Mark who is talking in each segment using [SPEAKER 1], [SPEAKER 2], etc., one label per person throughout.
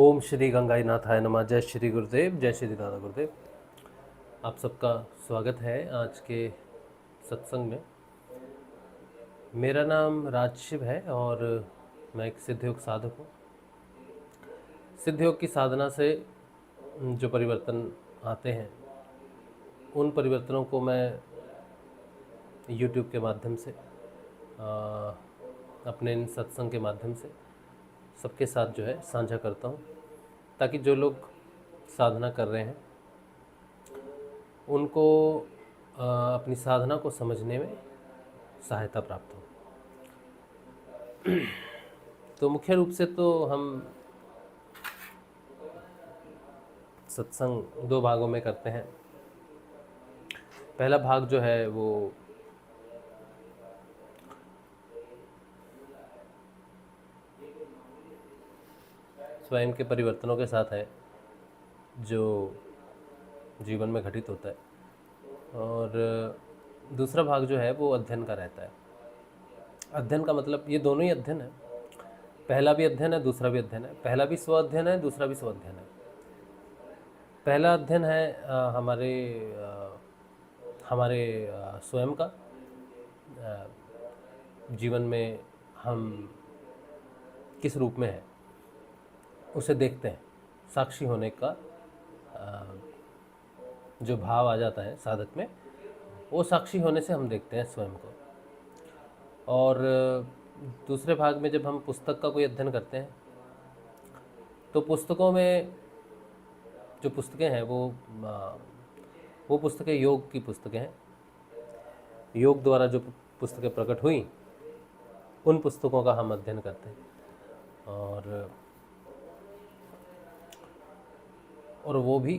[SPEAKER 1] ओम श्री गंगाई नाथाय नमः। जय श्री गुरुदेव, जय श्री दादा गुरुदेव। आप सबका स्वागत है आज के सत्संग में। मेरा नाम राजशिव है और मैं एक सिद्धयोग साधक हूँ। सिद्धयोग की साधना से जो परिवर्तन आते हैं उन परिवर्तनों को मैं YouTube के माध्यम से अपने इन सत्संग के माध्यम से सबके साथ जो है साझा करता हूँ, ताकि जो लोग साधना कर रहे हैं उनको अपनी साधना को समझने में सहायता प्राप्त हो। तो मुख्य रूप से तो हम सत्संग दो भागों में करते हैं। पहला भाग जो है वो स्वयं के परिवर्तनों के साथ है जो जीवन में घटित होता है, और दूसरा भाग जो है वो अध्ययन का रहता है। अध्ययन का मतलब ये दोनों ही अध्ययन है, पहला भी अध्ययन है, दूसरा भी अध्ययन है। पहला भी स्व अध्ययन है, दूसरा भी स्व अध्ययन है। पहला अध्ययन है हमारे स्वयं का, जीवन में हम किस रूप में है उसे देखते हैं। साक्षी होने का जो भाव आ जाता है साधक में, वो साक्षी होने से हम देखते हैं स्वयं को। और दूसरे भाग में जब हम पुस्तक का कोई अध्ययन करते हैं तो पुस्तकों में जो पुस्तकें हैं वो पुस्तकें योग की पुस्तकें हैं। योग द्वारा जो पुस्तकें प्रकट हुई उन पुस्तकों का हम अध्ययन करते हैं, और वो भी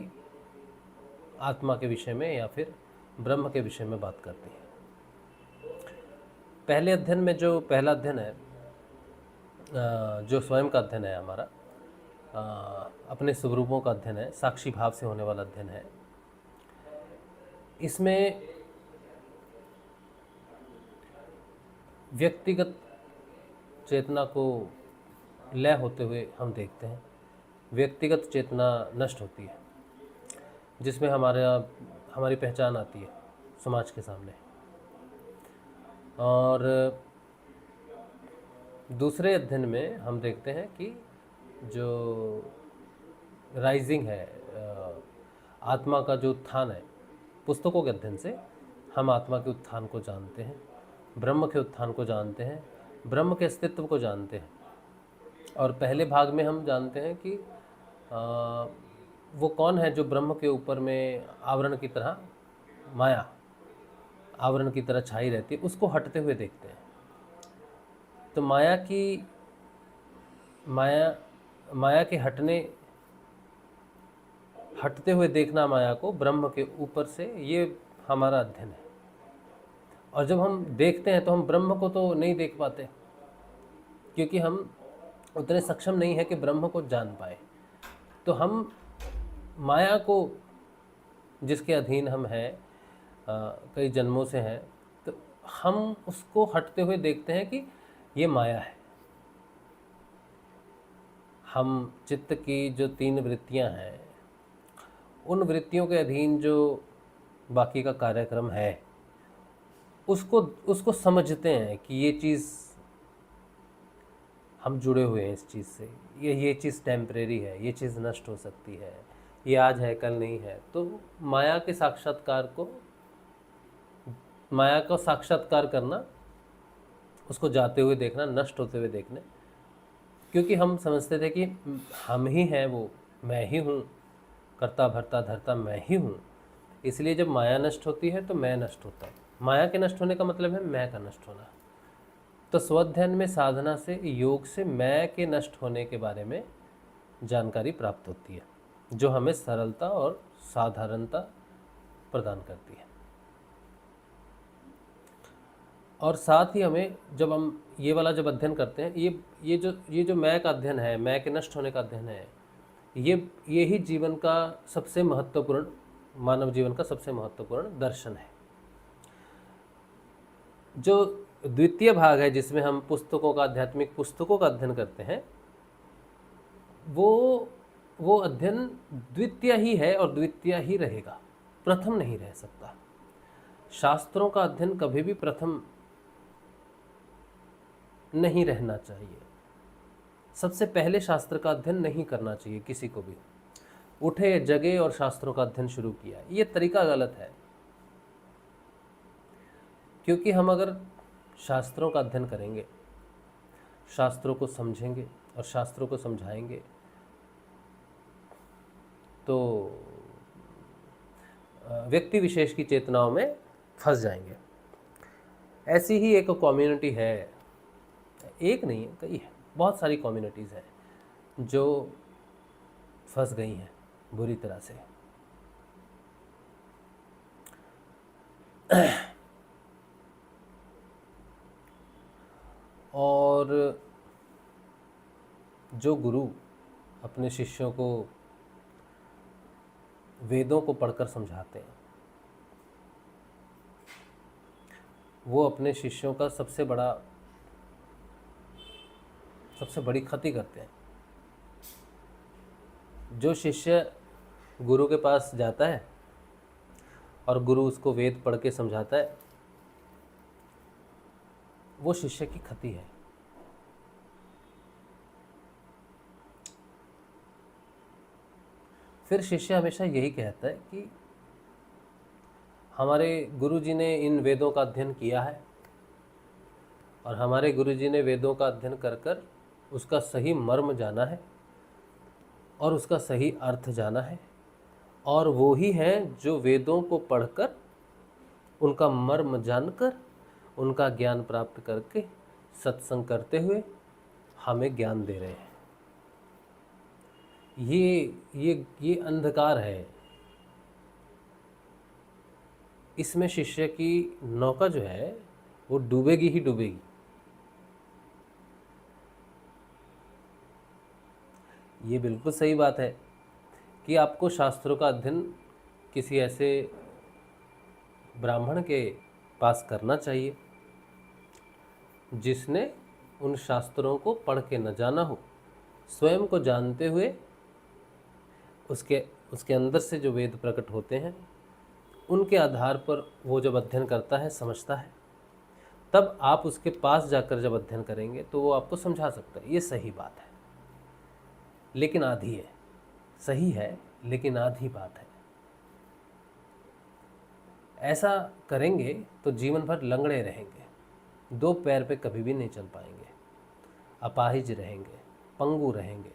[SPEAKER 1] आत्मा के विषय में या फिर ब्रह्म के विषय में बात करती है। पहले अध्ययन में जो पहला अध्ययन है, जो स्वयं का अध्ययन है हमारा, अपने स्वरूपों का अध्ययन है, साक्षी भाव से होने वाला अध्ययन है। इसमें व्यक्तिगत चेतना को लय होते हुए हम देखते हैं। व्यक्तिगत चेतना नष्ट होती है, जिसमें हमारी पहचान आती है समाज के सामने। और दूसरे अध्ययन में हम देखते हैं कि जो राइजिंग है, आत्मा का जो उत्थान है, पुस्तकों के अध्ययन से हम आत्मा के उत्थान को जानते हैं, ब्रह्म के उत्थान को जानते हैं, ब्रह्म के अस्तित्व को जानते हैं। और पहले भाग में हम जानते हैं कि वो कौन है जो ब्रह्म के ऊपर में आवरण की तरह, माया आवरण की तरह छाई रहती है, उसको हटते हुए देखते हैं। तो माया के हटते हुए देखना माया को ब्रह्म के ऊपर से, ये हमारा अध्ययन है। और जब हम देखते हैं तो हम ब्रह्म को तो नहीं देख पाते, क्योंकि हम उतने सक्षम नहीं है कि ब्रह्म को जान पाए। तो हम माया को, जिसके अधीन हम हैं कई जन्मों से हैं, तो हम उसको हटते हुए देखते हैं कि ये माया है। हम चित्त की जो 3 वृत्तियां हैं, उन वृत्तियों के अधीन जो बाकी का कार्यक्रम है, उसको समझते हैं कि ये चीज़, हम जुड़े हुए हैं इस चीज़ से, ये चीज़ टेम्परेरी है, ये चीज़ नष्ट हो सकती है, ये आज है कल नहीं है। तो माया का साक्षात्कार करना, उसको जाते हुए देखना, नष्ट होते हुए देखने। क्योंकि हम समझते थे कि हम ही हैं, वो मैं ही हूँ, कर्ता भर्ता धर्ता मैं ही हूँ। इसलिए जब माया नष्ट होती है तो मैं नष्ट होता है। माया के नष्ट होने का मतलब है मैं का नष्ट होना। तो स्वाध्ययन में, साधना से, योग से मैं के नष्ट होने के बारे में जानकारी प्राप्त होती है, जो हमें सरलता और साधारणता प्रदान करती है। और साथ ही हमें, जब हम ये वाला जब अध्ययन करते हैं, ये जो मैं का अध्ययन है, मैं के नष्ट होने का अध्ययन है, ये ही जीवन का सबसे महत्वपूर्ण, मानव जीवन का सबसे महत्वपूर्ण दर्शन है। जो द्वितीय भाग है, जिसमें हम पुस्तकों का, आध्यात्मिक पुस्तकों का अध्ययन करते हैं, वो अध्ययन द्वितीय ही है और द्वितीय ही रहेगा, प्रथम नहीं रह सकता। शास्त्रों का अध्ययन कभी भी प्रथम नहीं रहना चाहिए। सबसे पहले शास्त्र का अध्ययन नहीं करना चाहिए किसी को भी। उठे जगे और शास्त्रों का अध्ययन शुरू किया, ये तरीका गलत है। क्योंकि हम अगर शास्त्रों का अध्ययन करेंगे, शास्त्रों को समझेंगे और शास्त्रों को समझाएंगे, तो व्यक्ति विशेष की चेतनाओं में फंस जाएंगे। ऐसी ही एक कम्युनिटी है, एक नहीं है, कई है, बहुत सारी कम्युनिटीज़ हैं जो फंस गई हैं बुरी तरह से। और जो गुरु अपने शिष्यों को वेदों को पढ़कर समझाते हैं, वो अपने शिष्यों का सबसे बड़ी क्षति करते हैं। जो शिष्य गुरु के पास जाता है और गुरु उसको वेद पढ़ के समझाता है, वो शिष्य की क्षति है। फिर शिष्य हमेशा यही कहता है कि हमारे गुरुजी ने इन वेदों का अध्ययन किया है और हमारे गुरुजी ने वेदों का अध्ययन कर कर उसका सही मर्म जाना है और उसका सही अर्थ जाना है, और वो ही हैं जो वेदों को पढ़कर उनका मर्म जानकर उनका ज्ञान प्राप्त करके सत्संग करते हुए हमें ज्ञान दे रहे हैं। ये अंधकार है। इसमें शिष्य की नौका जो है वो डूबेगी ही डूबेगी। ये बिल्कुल सही बात है कि आपको शास्त्रों का अध्ययन किसी ऐसे ब्राह्मण के पास करना चाहिए जिसने उन शास्त्रों को पढ़ के न जाना हो, स्वयं को जानते हुए उसके अंदर से जो वेद प्रकट होते हैं उनके आधार पर वो जब अध्ययन करता है, समझता है, तब आप उसके पास जाकर जब अध्ययन करेंगे तो वो आपको समझा सकता है। ये सही बात है, लेकिन आधी है। सही है लेकिन आधी बात है। ऐसा करेंगे तो जीवन भर लंगड़े रहेंगे, दो पैर पे कभी भी नहीं चल पाएंगे, अपाहिज रहेंगे, पंगु रहेंगे।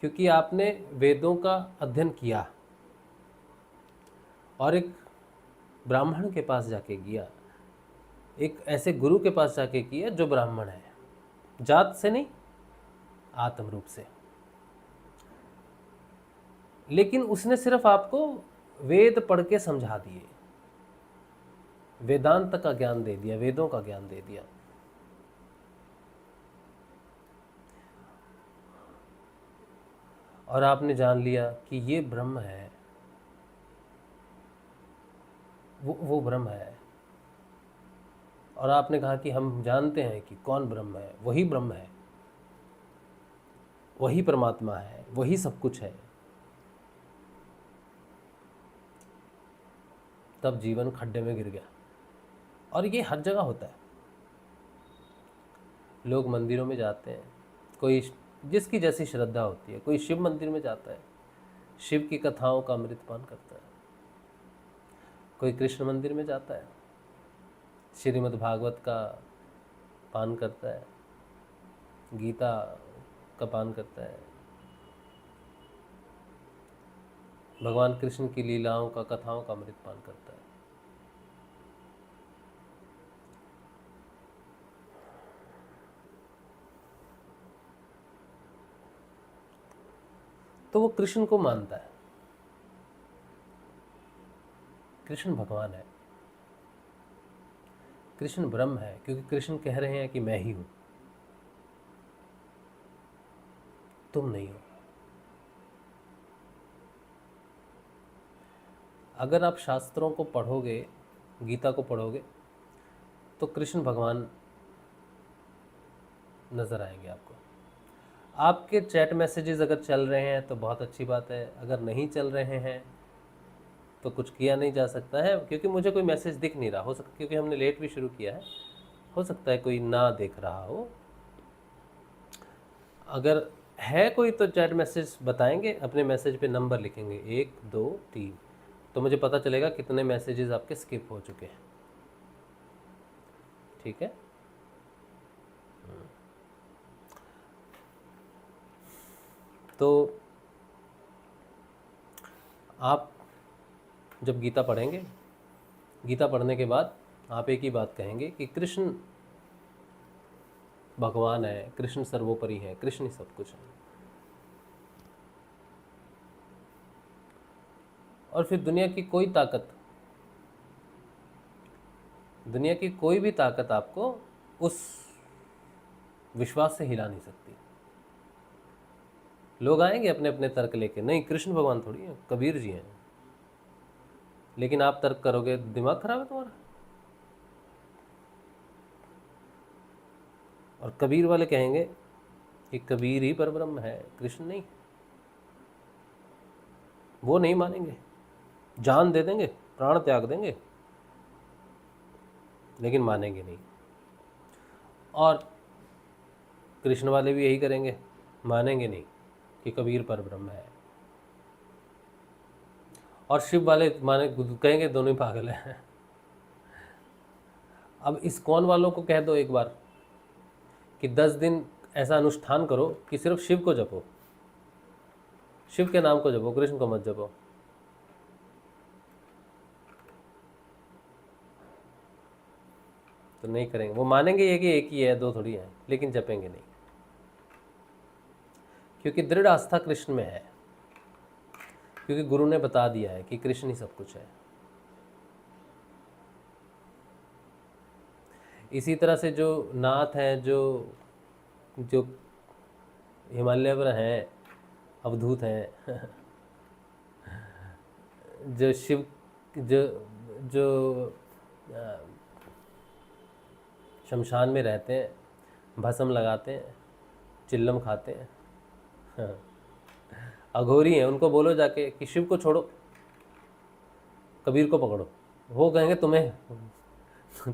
[SPEAKER 1] क्योंकि आपने वेदों का अध्ययन किया और एक ब्राह्मण के पास जाके किया, एक ऐसे गुरु के पास जाके किया जो ब्राह्मण है, जात से नहीं, आत्म रूप से। लेकिन उसने सिर्फ आपको वेद पढ़ के समझा दिए, वेदांत का ज्ञान दे दिया, वेदों का ज्ञान दे दिया। और आपने जान लिया कि ये ब्रह्म है, वो ब्रह्म है। और आपने कहा कि हम जानते हैं कि कौन ब्रह्म है, वही ब्रह्म है, वही परमात्मा है, वही सब कुछ है। तब जीवन खड्डे में गिर गया। और ये हर जगह होता है। लोग मंदिरों में जाते हैं, कोई जिसकी जैसी श्रद्धा होती है, कोई शिव मंदिर में जाता है, शिव की कथाओं का अमृतपान करता है, कोई कृष्ण मंदिर में जाता है, श्रीमद् भागवत का पान करता है, गीता का पान करता है, भगवान कृष्ण की लीलाओं का, कथाओं का अमृतपान करता है। तो वो कृष्ण को मानता है, कृष्ण भगवान है, कृष्ण ब्रह्म है, क्योंकि कृष्ण कह रहे हैं कि मैं ही हूं, तुम नहीं हो। अगर आप शास्त्रों को पढ़ोगे, गीता को पढ़ोगे, तो कृष्ण भगवान नजर आएंगे आपको। आपके चैट मैसेजेस अगर चल रहे हैं तो बहुत अच्छी बात है, अगर नहीं चल रहे हैं तो कुछ किया नहीं जा सकता है, क्योंकि मुझे कोई मैसेज दिख नहीं रहा। हो सकता, क्योंकि हमने लेट भी शुरू किया है, हो सकता है कोई ना देख रहा हो। अगर है कोई तो चैट मैसेज बताएंगे, अपने मैसेज पे नंबर लिखेंगे 1 2 3, तो मुझे पता चलेगा कितने मैसेजेस आपके स्किप हो चुके हैं। ठीक है, तो आप जब गीता पढ़ेंगे, गीता पढ़ने के बाद आप एक ही बात कहेंगे कि कृष्ण भगवान है, कृष्ण सर्वोपरि है, कृष्ण ही सब कुछ है। और फिर दुनिया की कोई ताकत, दुनिया की कोई भी ताकत आपको उस विश्वास से हिला नहीं सकती। लोग आएंगे अपने अपने तर्क लेके, नहीं कृष्ण भगवान थोड़ी है, कबीर जी हैं, लेकिन आप तर्क करोगे, दिमाग खराब है तुम्हारा। और कबीर वाले कहेंगे कि कबीर ही परब्रह्म है, कृष्ण नहीं। वो नहीं मानेंगे, जान दे देंगे, प्राण त्याग देंगे, लेकिन मानेंगे नहीं। और कृष्ण वाले भी यही करेंगे, मानेंगे नहीं कि कबीर परब्रह्म है। और शिव वाले माने, कहेंगे दोनों ही पागल हैं। अब इस्कॉन वालों को कह दो एक बार कि 10 दिन ऐसा अनुष्ठान करो कि सिर्फ शिव को जपो, शिव के नाम को जपो, कृष्ण को मत जपो। तो नहीं करेंगे, वो मानेंगे ये कि एक ही है, दो थोड़ी है, लेकिन जपेंगे नहीं, क्योंकि दृढ़ आस्था कृष्ण में है, क्योंकि गुरु ने बता दिया है कि कृष्ण ही सब कुछ है। इसी तरह से जो नाथ हैं, जो जो हिमालय पर हैं, अवधूत हैं, जो शिव, जो जो शमशान में रहते हैं, भस्म लगाते हैं, चिल्लम खाते हैं, हाँ, अघोरी हैं, उनको बोलो जाके कि शिव को छोड़ो, कबीर को पकड़ो, वो कहेंगे तुम्हें,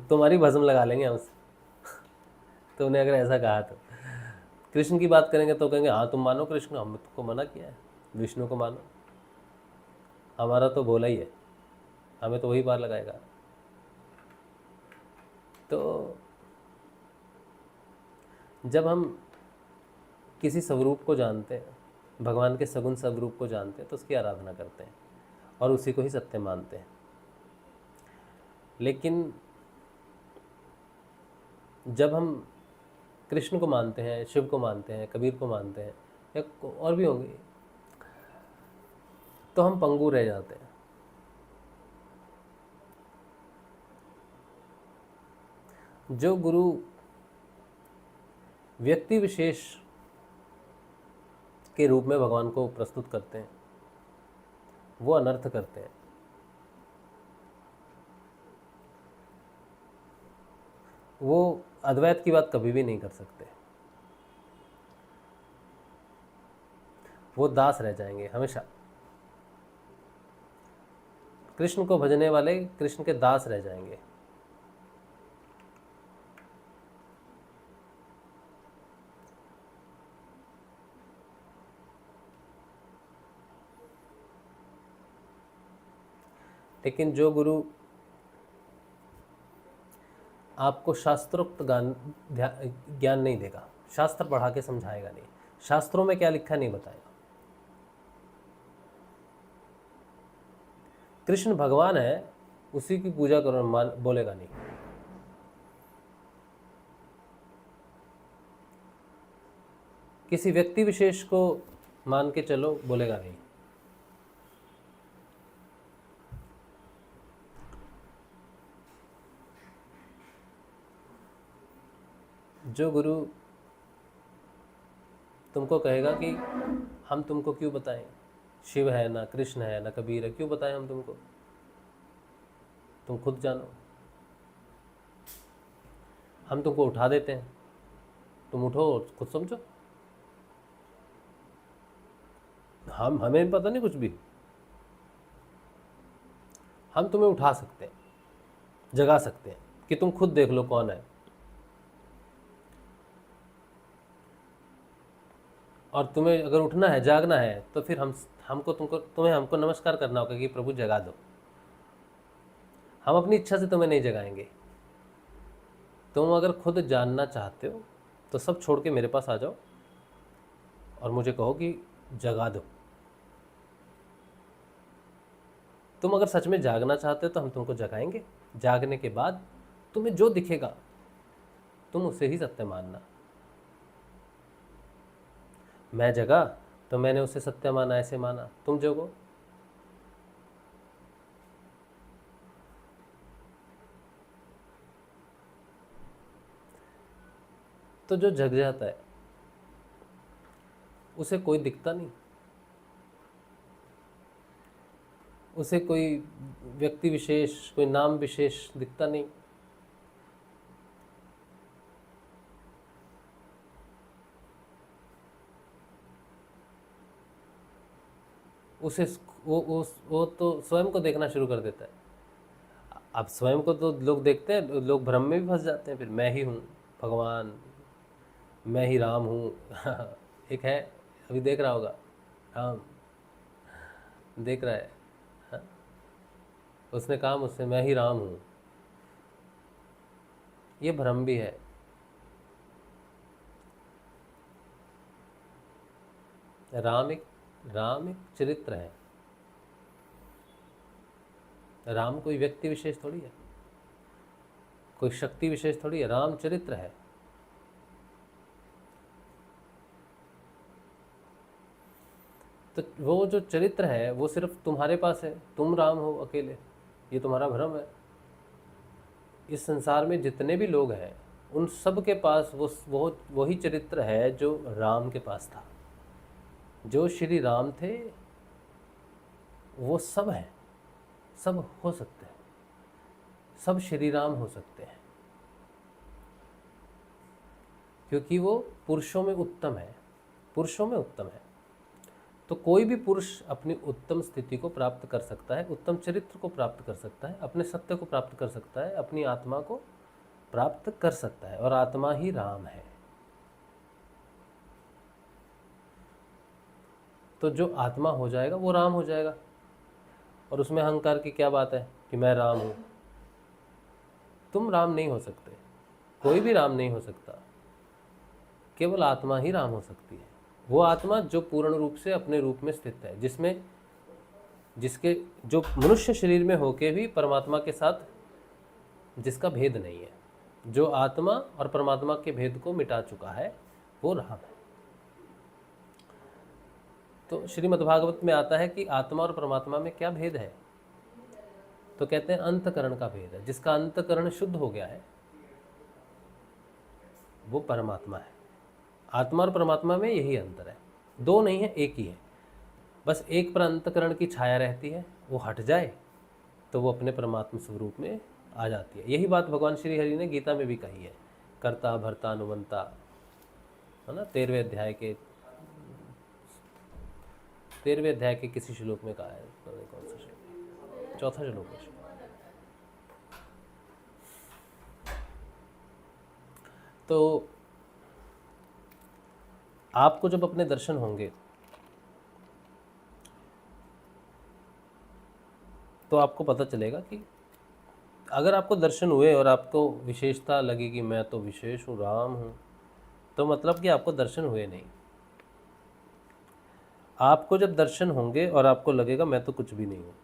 [SPEAKER 1] तुम्हारी भस्म लगा लेंगे हमसे। तो उन्हें अगर ऐसा कहा तो कृष्ण की बात करेंगे तो कहेंगे हाँ तुम मानो कृष्ण, हमने तुमको मना किया है, विष्णु को मानो, हमारा तो भोला ही है, हमें तो वही पार लगाएगा। तो जब हम किसी स्वरूप को जानते हैं, भगवान के सगुण स्वरूप को जानते हैं, तो उसकी आराधना करते हैं और उसी को ही सत्य मानते हैं। लेकिन जब हम कृष्ण को मानते हैं, शिव को मानते हैं, कबीर को मानते हैं, या और भी होंगे, तो हम पंगु रह जाते हैं। जो गुरु व्यक्ति विशेष के रूप में भगवान को प्रस्तुत करते हैं, वो अनर्थ करते हैं। वो अद्वैत की बात कभी भी नहीं कर सकते, वो दास रह जाएंगे हमेशा। कृष्ण को भजने वाले कृष्ण के दास रह जाएंगे। लेकिन जो गुरु आपको शास्त्रोक्त ज्ञान नहीं देगा, शास्त्र पढ़ा के समझाएगा नहीं, शास्त्रों में क्या लिखा नहीं बताएगा। कृष्ण भगवान है, उसी की पूजा करो बोलेगा नहीं। किसी व्यक्ति विशेष को मान के चलो बोलेगा नहीं। जो गुरु तुमको कहेगा कि हम तुमको क्यों बताएं, शिव है ना, कृष्ण है ना, कबीर है, क्यों बताएं हम तुमको, तुम खुद जानो, हम तुमको उठा देते हैं, तुम उठो और खुद समझो। हमें पता नहीं कुछ भी। हम तुम्हें उठा सकते हैं, जगा सकते हैं कि तुम खुद देख लो कौन है। और तुम्हें अगर उठना है, जागना है, तो फिर हमको नमस्कार करना होगा कि प्रभु जगा दो। हम अपनी इच्छा से तुम्हें नहीं जगाएंगे। तुम अगर खुद जानना चाहते हो तो सब छोड़ के मेरे पास आ जाओ और मुझे कहो कि जगा दो। तुम अगर सच में जागना चाहते हो तो हम तुमको जगाएंगे। जागने के बाद तुम्हें जो दिखेगा तुम उसे ही सत्य मानना। मैं जगा तो मैंने उसे सत्य माना, ऐसे माना। तुम जगो, तो जो जग जाता है उसे कोई दिखता नहीं, उसे कोई व्यक्ति विशेष, कोई नाम विशेष दिखता नहीं। उसे वो तो स्वयं को देखना शुरू कर देता है। अब स्वयं को तो लोग देखते हैं, लोग भ्रम में भी फंस जाते हैं। फिर मैं ही हूँ भगवान, मैं ही राम हूँ। एक है, अभी देख रहा होगा, राम देख रहा है। हाँ? उसने कहा मुझसे मैं ही राम हूँ। ये भ्रम भी है। राम एक चरित्र है। राम कोई व्यक्ति विशेष थोड़ी है, कोई शक्ति विशेष थोड़ी है। राम चरित्र है। तो वो जो चरित्र है वो सिर्फ तुम्हारे पास है। तुम राम हो अकेले, ये तुम्हारा भ्रम है। इस संसार में जितने भी लोग हैं उन सब के पास वो वही चरित्र है जो राम के पास था। जो श्री राम थे वो सब हैं, सब हो सकते हैं, सब श्री राम हो सकते हैं, क्योंकि वो पुरुषों में उत्तम है। पुरुषों में उत्तम है। तो कोई भी पुरुष अपनी उत्तम स्थिति को प्राप्त कर सकता है, उत्तम चरित्र को प्राप्त कर सकता है, अपने सत्य को प्राप्त कर सकता है, अपनी आत्मा को प्राप्त कर सकता है। और आत्मा ही राम है। तो जो आत्मा हो जाएगा वो राम हो जाएगा। और उसमें अहंकार की क्या बात है कि मैं राम हूँ। तुम राम नहीं हो सकते, कोई भी राम नहीं हो सकता। केवल आत्मा ही राम हो सकती है। वो आत्मा जो पूर्ण रूप से अपने रूप में स्थित है, जिसके जो मनुष्य शरीर में होके भी परमात्मा के साथ जिसका भेद नहीं है, जो आत्मा और परमात्मा के भेद को मिटा चुका है, वो राम है। तो श्रीमद्भागवत में आता है कि आत्मा और परमात्मा में क्या भेद है। तो कहते हैं अंतकरण का भेद है। जिसका अंतकरण शुद्ध हो गया है वो परमात्मा है। आत्मा और परमात्मा में यही अंतर है। दो नहीं है, एक ही है। बस एक पर अंतकरण की छाया रहती है, वो हट जाए तो वो अपने परमात्मा स्वरूप में आ जाती है। यही बात भगवान श्री हरि ने गीता में भी कही है। कर्ता भर्ता अनुमंता, है ना, 13वें अध्याय के किसी श्लोक में कहा है। कौन सा श्लोक? चौथा श्लोक है। तो आपको जब अपने दर्शन होंगे तो आपको पता चलेगा कि अगर आपको दर्शन हुए और आपको विशेषता लगी कि मैं तो विशेष हूँ, राम हूँ, तो मतलब कि आपको दर्शन हुए नहीं। आपको जब दर्शन होंगे और आपको लगेगा मैं तो कुछ भी नहीं हूँ,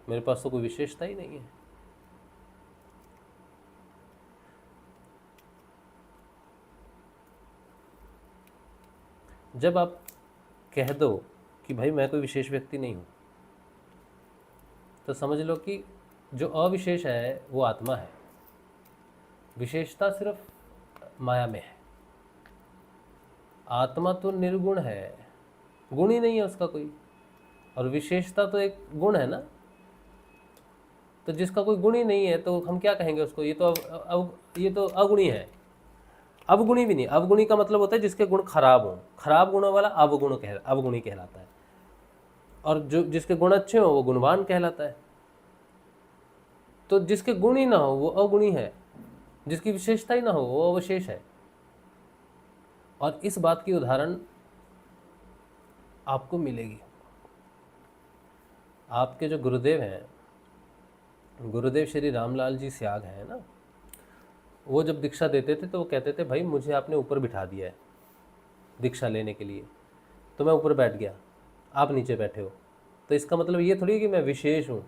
[SPEAKER 1] मेरे पास तो कोई विशेषता ही नहीं है, जब आप कह दो कि भाई मैं कोई विशेष व्यक्ति नहीं हूँ, तो समझ लो कि जो अविशेष है वो आत्मा है। विशेषता सिर्फ माया में है। आत्मा तो निर्गुण है, गुण ही नहीं है उसका कोई। और विशेषता तो एक गुण है ना। तो जिसका कोई गुण ही नहीं है तो हम क्या कहेंगे उसको, ये तो अगुणी है। अवगुणी भी नहीं। अवगुणी का मतलब होता है जिसके गुण खराब हों। खराब गुणों वाला अवगुणी कहलाता है। और जो जिसके गुण अच्छे हो वो गुणवान कहलाता है। तो जिसके गुण ही ना हो वो अगुणी है, जिसकी विशेषता ही ना हो वो अवशेष है। और इस बात की उदाहरण आपको मिलेगी। आपके जो गुरुदेव हैं, गुरुदेव श्री रामलाल जी स्याग हैं ना, वो जब दीक्षा देते थे तो वो कहते थे भाई मुझे आपने ऊपर बिठा दिया है दीक्षा लेने के लिए, तो मैं ऊपर बैठ गया, आप नीचे बैठे हो। तो इसका मतलब ये थोड़ी है कि मैं विशेष हूँ,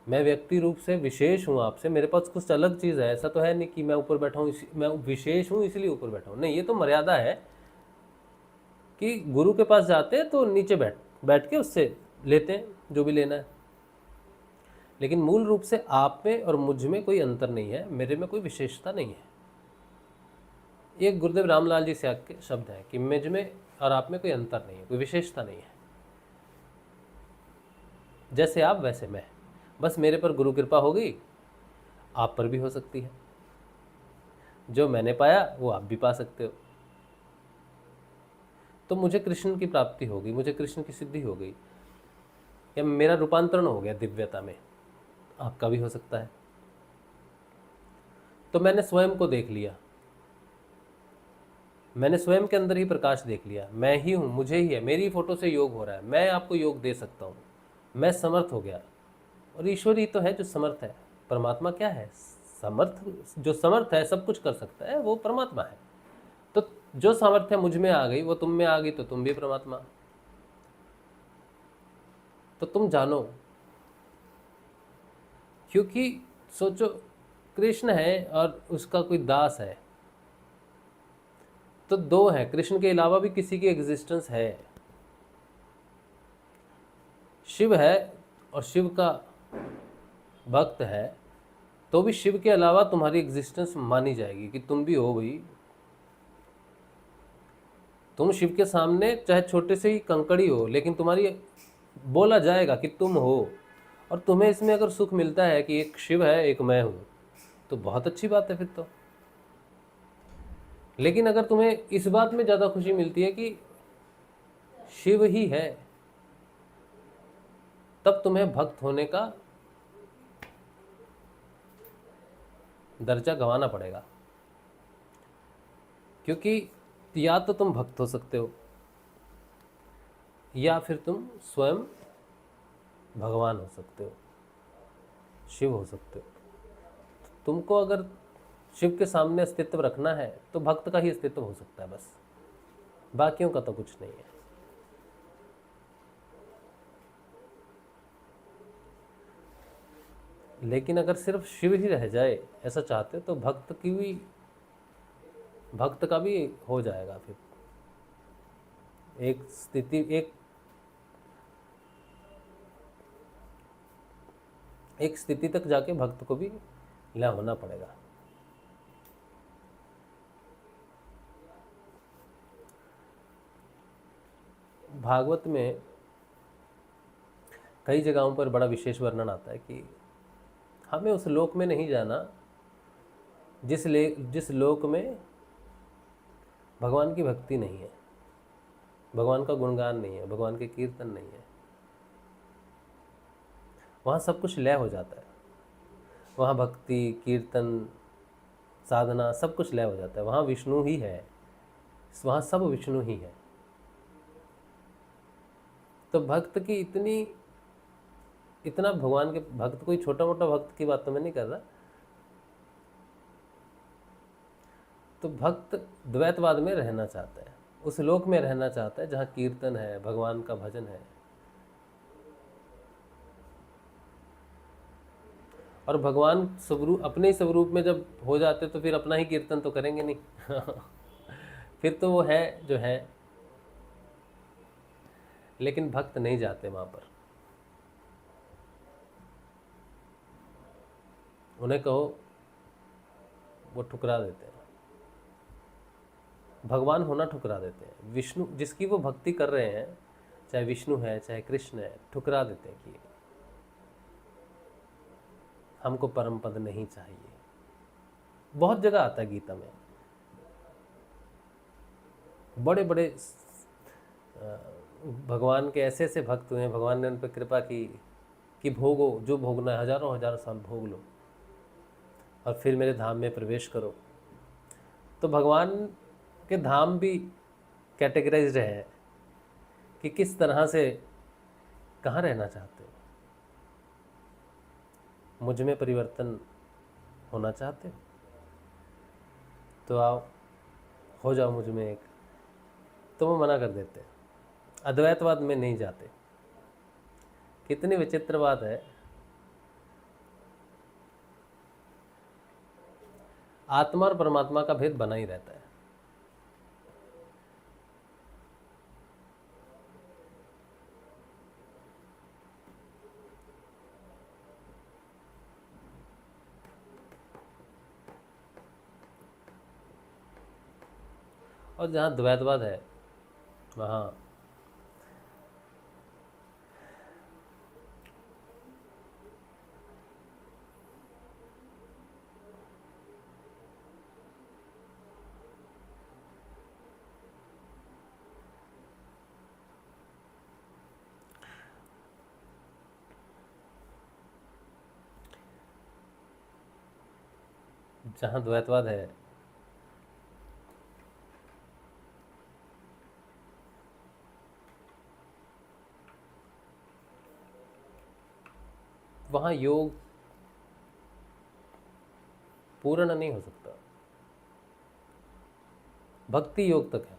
[SPEAKER 1] मैं व्यक्ति रूप से विशेष हूँ आपसे, मेरे पास कुछ अलग चीज़ है। ऐसा तो है नहीं कि मैं ऊपर बैठा हूँ, मैं विशेष हूँ इसलिए ऊपर बैठा हूँ। नहीं, ये तो मर्यादा है कि गुरु के पास जाते हैं तो नीचे बैठ के उससे लेते हैं जो भी लेना है। लेकिन मूल रूप से आप में और मुझ में कोई अंतर नहीं है, मेरे में कोई विशेषता नहीं है। ये गुरुदेव रामलाल जी स्याग के शब्द हैं कि मुझ में और आप में कोई अंतर नहीं है, कोई विशेषता नहीं है। जैसे आप वैसे मैं, बस मेरे पर गुरु कृपा हो गई, आप पर भी हो सकती है। जो मैंने पाया वो आप भी पा सकते हो। तो मुझे कृष्ण की प्राप्ति हो गई, मुझे कृष्ण की सिद्धि हो गई, या मेरा रूपांतरण हो गया दिव्यता में, आपका भी हो सकता है। तो मैंने स्वयं को देख लिया, मैंने स्वयं के अंदर ही प्रकाश देख लिया, मैं ही हूँ, मुझे ही है, मेरी फोटो से योग हो रहा है, मैं आपको योग दे सकता हूँ, मैं समर्थ हो गया। और ईश्वर ही तो है जो समर्थ है। परमात्मा क्या है? समर्थ, जो समर्थ है, सब कुछ कर सकता है, वो परमात्मा है। तो जो सामर्थ्य मुझ में आ गई वो तुम में आ गई, तो तुम भी परमात्मा। तो तुम जानो, क्योंकि सोचो कृष्ण है और उसका कोई दास है, तो दो है, कृष्ण के अलावा भी किसी की एग्जिस्टेंस है। शिव है और शिव का भक्त है, तो भी शिव के अलावा तुम्हारी एग्जिस्टेंस मानी जाएगी कि तुम भी हो भाई। तुम शिव के सामने चाहे छोटे से ही कंकड़ी हो, लेकिन तुम्हारी बोला जाएगा कि तुम हो। और तुम्हें इसमें अगर सुख मिलता है कि एक शिव है एक मैं हूं, तो बहुत अच्छी बात है फिर तो। लेकिन अगर तुम्हें इस बात में ज़्यादा खुशी मिलती है कि शिव ही है, तब तुम्हें भक्त होने का दर्जा गंवाना पड़ेगा। क्योंकि या तो तुम भक्त हो सकते हो, या फिर तुम स्वयं भगवान हो सकते हो, शिव हो सकते हो। तुमको अगर शिव के सामने अस्तित्व रखना है तो भक्त का ही अस्तित्व हो सकता है बस, बाकियों का तो कुछ नहीं है। लेकिन अगर सिर्फ शिव ही रह जाए ऐसा चाहते तो भक्त का भी हो जाएगा। फिर एक स्थिति, एक स्थिति तक जाके भक्त को भी लय होना पड़ेगा। भागवत में कई जगहों पर बड़ा विशेष वर्णन आता है कि हमें उस लोक में नहीं जाना जिस लोक में भगवान की भक्ति नहीं है, भगवान का गुणगान नहीं है, भगवान के कीर्तन नहीं है। वहाँ सब कुछ लय हो जाता है, वहाँ भक्ति कीर्तन साधना सब कुछ लय हो जाता है, वहाँ विष्णु ही है, वहाँ सब विष्णु ही है। तो भक्त की इतना भगवान के भक्त, कोई छोटा मोटा भक्त की बात तो मैं नहीं कर रहा। तो भक्त द्वैतवाद में रहना चाहता है, उस लोक में रहना चाहता है जहाँ कीर्तन है, भगवान का भजन है। और भगवान स्वरूप, अपने ही स्वरूप में जब हो जाते तो फिर अपना ही कीर्तन तो करेंगे नहीं फिर तो वो है जो है। लेकिन भक्त नहीं जाते वहाँ पर, उन्हें कहो वो ठुकरा देते हैं, भगवान होना ठुकरा देते हैं। विष्णु जिसकी वो भक्ति कर रहे हैं, चाहे विष्णु है चाहे कृष्ण है, ठुकरा देते हैं कि हमको परम पद नहीं चाहिए। बहुत जगह आता है गीता में, बड़े बड़े भगवान के ऐसे ऐसे भक्त हुए हैं, भगवान ने उन पर कृपा की कि भोगो, जो भोगना है, हजारों हजारों साल भोग लो और फिर मेरे धाम में प्रवेश करो। तो भगवान के धाम भी कैटेगराइज्ड है कि किस तरह से कहाँ रहना चाहते हो। मुझ में परिवर्तन होना चाहते हो तो आओ, हो जाओ मुझ में एक। तो वो मना कर देते हैं, अद्वैतवाद में नहीं जाते। कितनी विचित्र बात है, आत्मा और परमात्मा का भेद बना ही रहता है। और जहाँ द्वैतवाद है वहाँ जहाँ द्वैतवाद है वहाँ योग पूर्ण नहीं हो सकता। भक्ति योग तक है,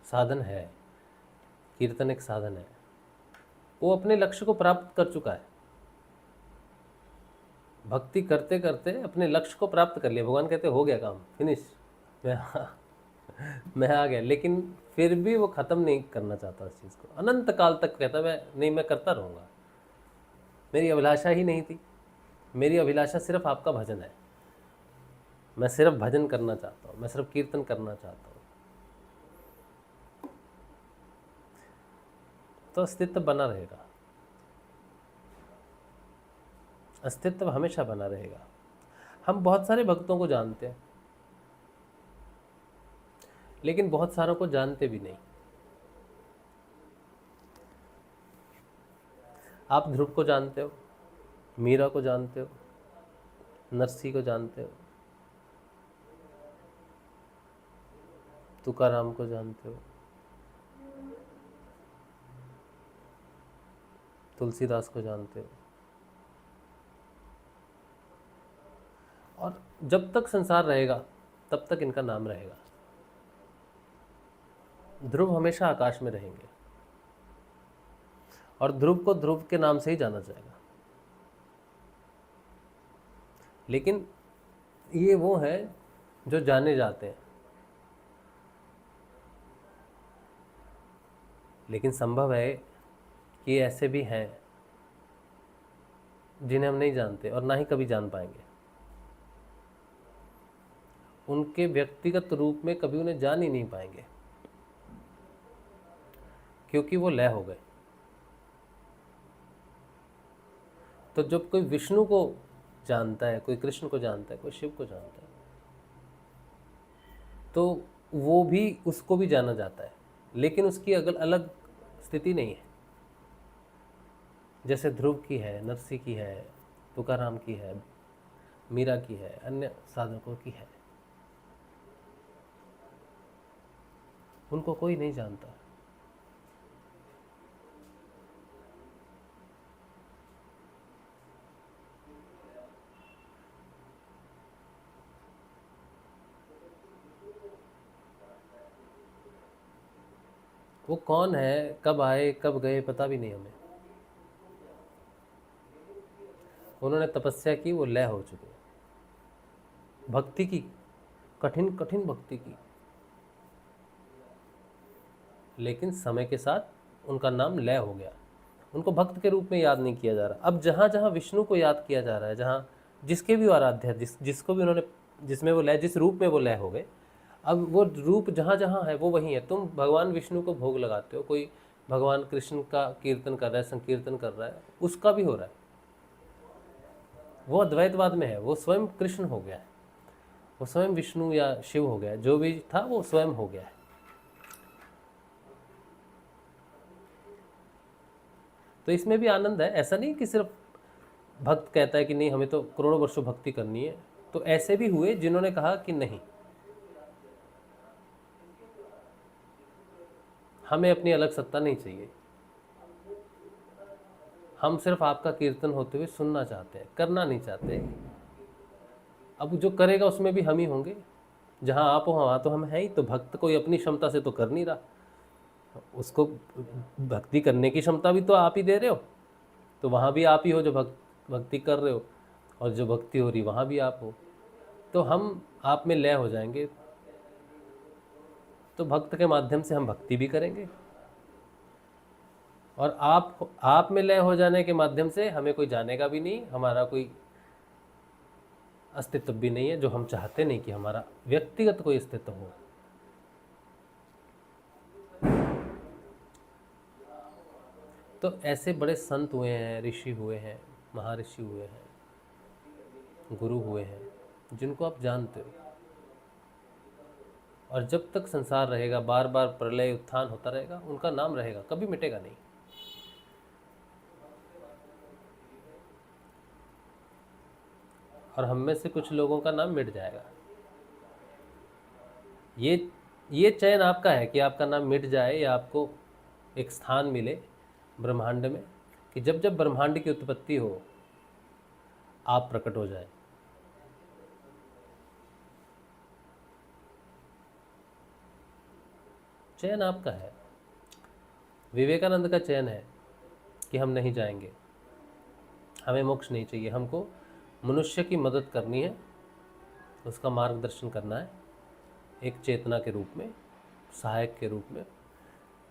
[SPEAKER 1] साधन है, कीर्तन एक साधन है। वो अपने लक्ष्य को प्राप्त कर चुका है, भक्ति करते करते अपने लक्ष्य को प्राप्त कर लिया। भगवान कहते हो गया काम, फिनिश, मैं आ गया। लेकिन फिर भी वो ख़त्म नहीं करना चाहता उस चीज़ को, अनंत काल तक कहता मैं करता रहूँगा। मेरी अभिलाषा ही नहीं थी, मेरी अभिलाषा सिर्फ आपका भजन है। मैं सिर्फ भजन करना चाहता हूँ, मैं सिर्फ कीर्तन करना चाहता हूँ। तो अस्तित्व बना रहेगा, अस्तित्व हमेशा बना रहेगा। हम बहुत सारे भक्तों को जानते हैं, लेकिन बहुत सारों को जानते भी नहीं। आप ध्रुव को जानते हो, मीरा को जानते हो, नरसी को जानते हो, तुकाराम को जानते हो, तुलसीदास को जानते हो। और जब तक संसार रहेगा तब तक इनका नाम रहेगा। ध्रुव हमेशा आकाश में रहेंगे और ध्रुव को ध्रुव के नाम से ही जाना जाएगा। लेकिन ये वो है जो जाने जाते हैं। लेकिन संभव है कि ऐसे भी हैं जिन्हें हम नहीं जानते और ना ही कभी जान पाएंगे। उनके व्यक्तिगत रूप में कभी उन्हें जान ही नहीं पाएंगे, क्योंकि वो लय हो गए। तो जब कोई विष्णु को जानता है, कोई कृष्ण को जानता है, कोई शिव को जानता है, तो वो भी उसको भी जाना जाता है, लेकिन उसकी अलग स्थिति नहीं है। जैसे ध्रुव की है, नरसी की है, तुकाराम की है, मीरा की है, अन्य साधकों की है। उनको कोई नहीं जानता। वो कौन है, कब आए कब गए, पता भी नहीं हमें। उन्होंने तपस्या की, वो लय हो चुके, भक्ति की, कठिन कठिन भक्ति की, लेकिन समय के साथ उनका नाम लय हो गया। उनको भक्त के रूप में याद नहीं किया जा रहा। अब जहाँ जहाँ विष्णु को याद किया जा रहा है, जहाँ जिसके भी आराध्य है, जिसको भी उन्होंने, जिसमें वो लय, जिस रूप में वो लय हो गए, अब वो रूप जहाँ जहाँ है वो वहीं है। तुम भगवान विष्णु को भोग लगाते हो, कोई भगवान कृष्ण का कीर्तन कर रहा है, संकीर्तन कर रहा है, उसका भी हो रहा है। वो अद्वैतवाद में है, वो स्वयं कृष्ण हो गया है, वो स्वयं विष्णु या शिव हो गया है। जो भी था वो स्वयं हो गया है। तो इसमें भी आनंद है। ऐसा नहीं कि सिर्फ भक्त कहता है कि नहीं हमें तो करोड़ों वर्षों भक्ति करनी है, तो ऐसे भी हुए जिन्होंने कहा कि नहीं, हमें अपनी अलग सत्ता नहीं चाहिए, हम सिर्फ आपका कीर्तन होते हुए सुनना चाहते हैं, करना नहीं चाहते। अब जो करेगा उसमें भी हम ही होंगे, जहाँ आप हो वहाँ तो हम हैं ही। तो भक्त कोई अपनी क्षमता से तो कर नहीं रहा, उसको भक्ति करने की क्षमता भी तो आप ही दे रहे हो, तो वहाँ भी आप ही हो जो भक्ति कर रहे हो, और जो भक्ति हो रही वहाँ भी आप हो, तो हम आप में लय हो जाएंगे। तो भक्त के माध्यम से हम भक्ति भी करेंगे, और आप में लय हो जाने के माध्यम से हमें कोई जानेगा भी नहीं, हमारा कोई अस्तित्व भी नहीं है, जो हम चाहते नहीं कि हमारा व्यक्तिगत कोई अस्तित्व हो। तो ऐसे बड़े संत हुए हैं, ऋषि हुए हैं, महर्षि हुए हैं, गुरु हुए हैं, जिनको आप जानते हो। और जब तक संसार रहेगा, बार बार प्रलय उत्थान होता रहेगा, उनका नाम रहेगा, कभी मिटेगा नहीं। और हम में से कुछ लोगों का नाम मिट जाएगा। ये चयन आपका है कि आपका नाम मिट जाए या आपको एक स्थान मिले ब्रह्मांड में, कि जब जब ब्रह्मांड की उत्पत्ति हो आप प्रकट हो जाए। चयन आपका है। विवेकानंद का चयन है कि हम नहीं जाएंगे, हमें मोक्ष नहीं चाहिए, हमको मनुष्य की मदद करनी है, उसका मार्गदर्शन करना है, एक चेतना के रूप में, सहायक के रूप में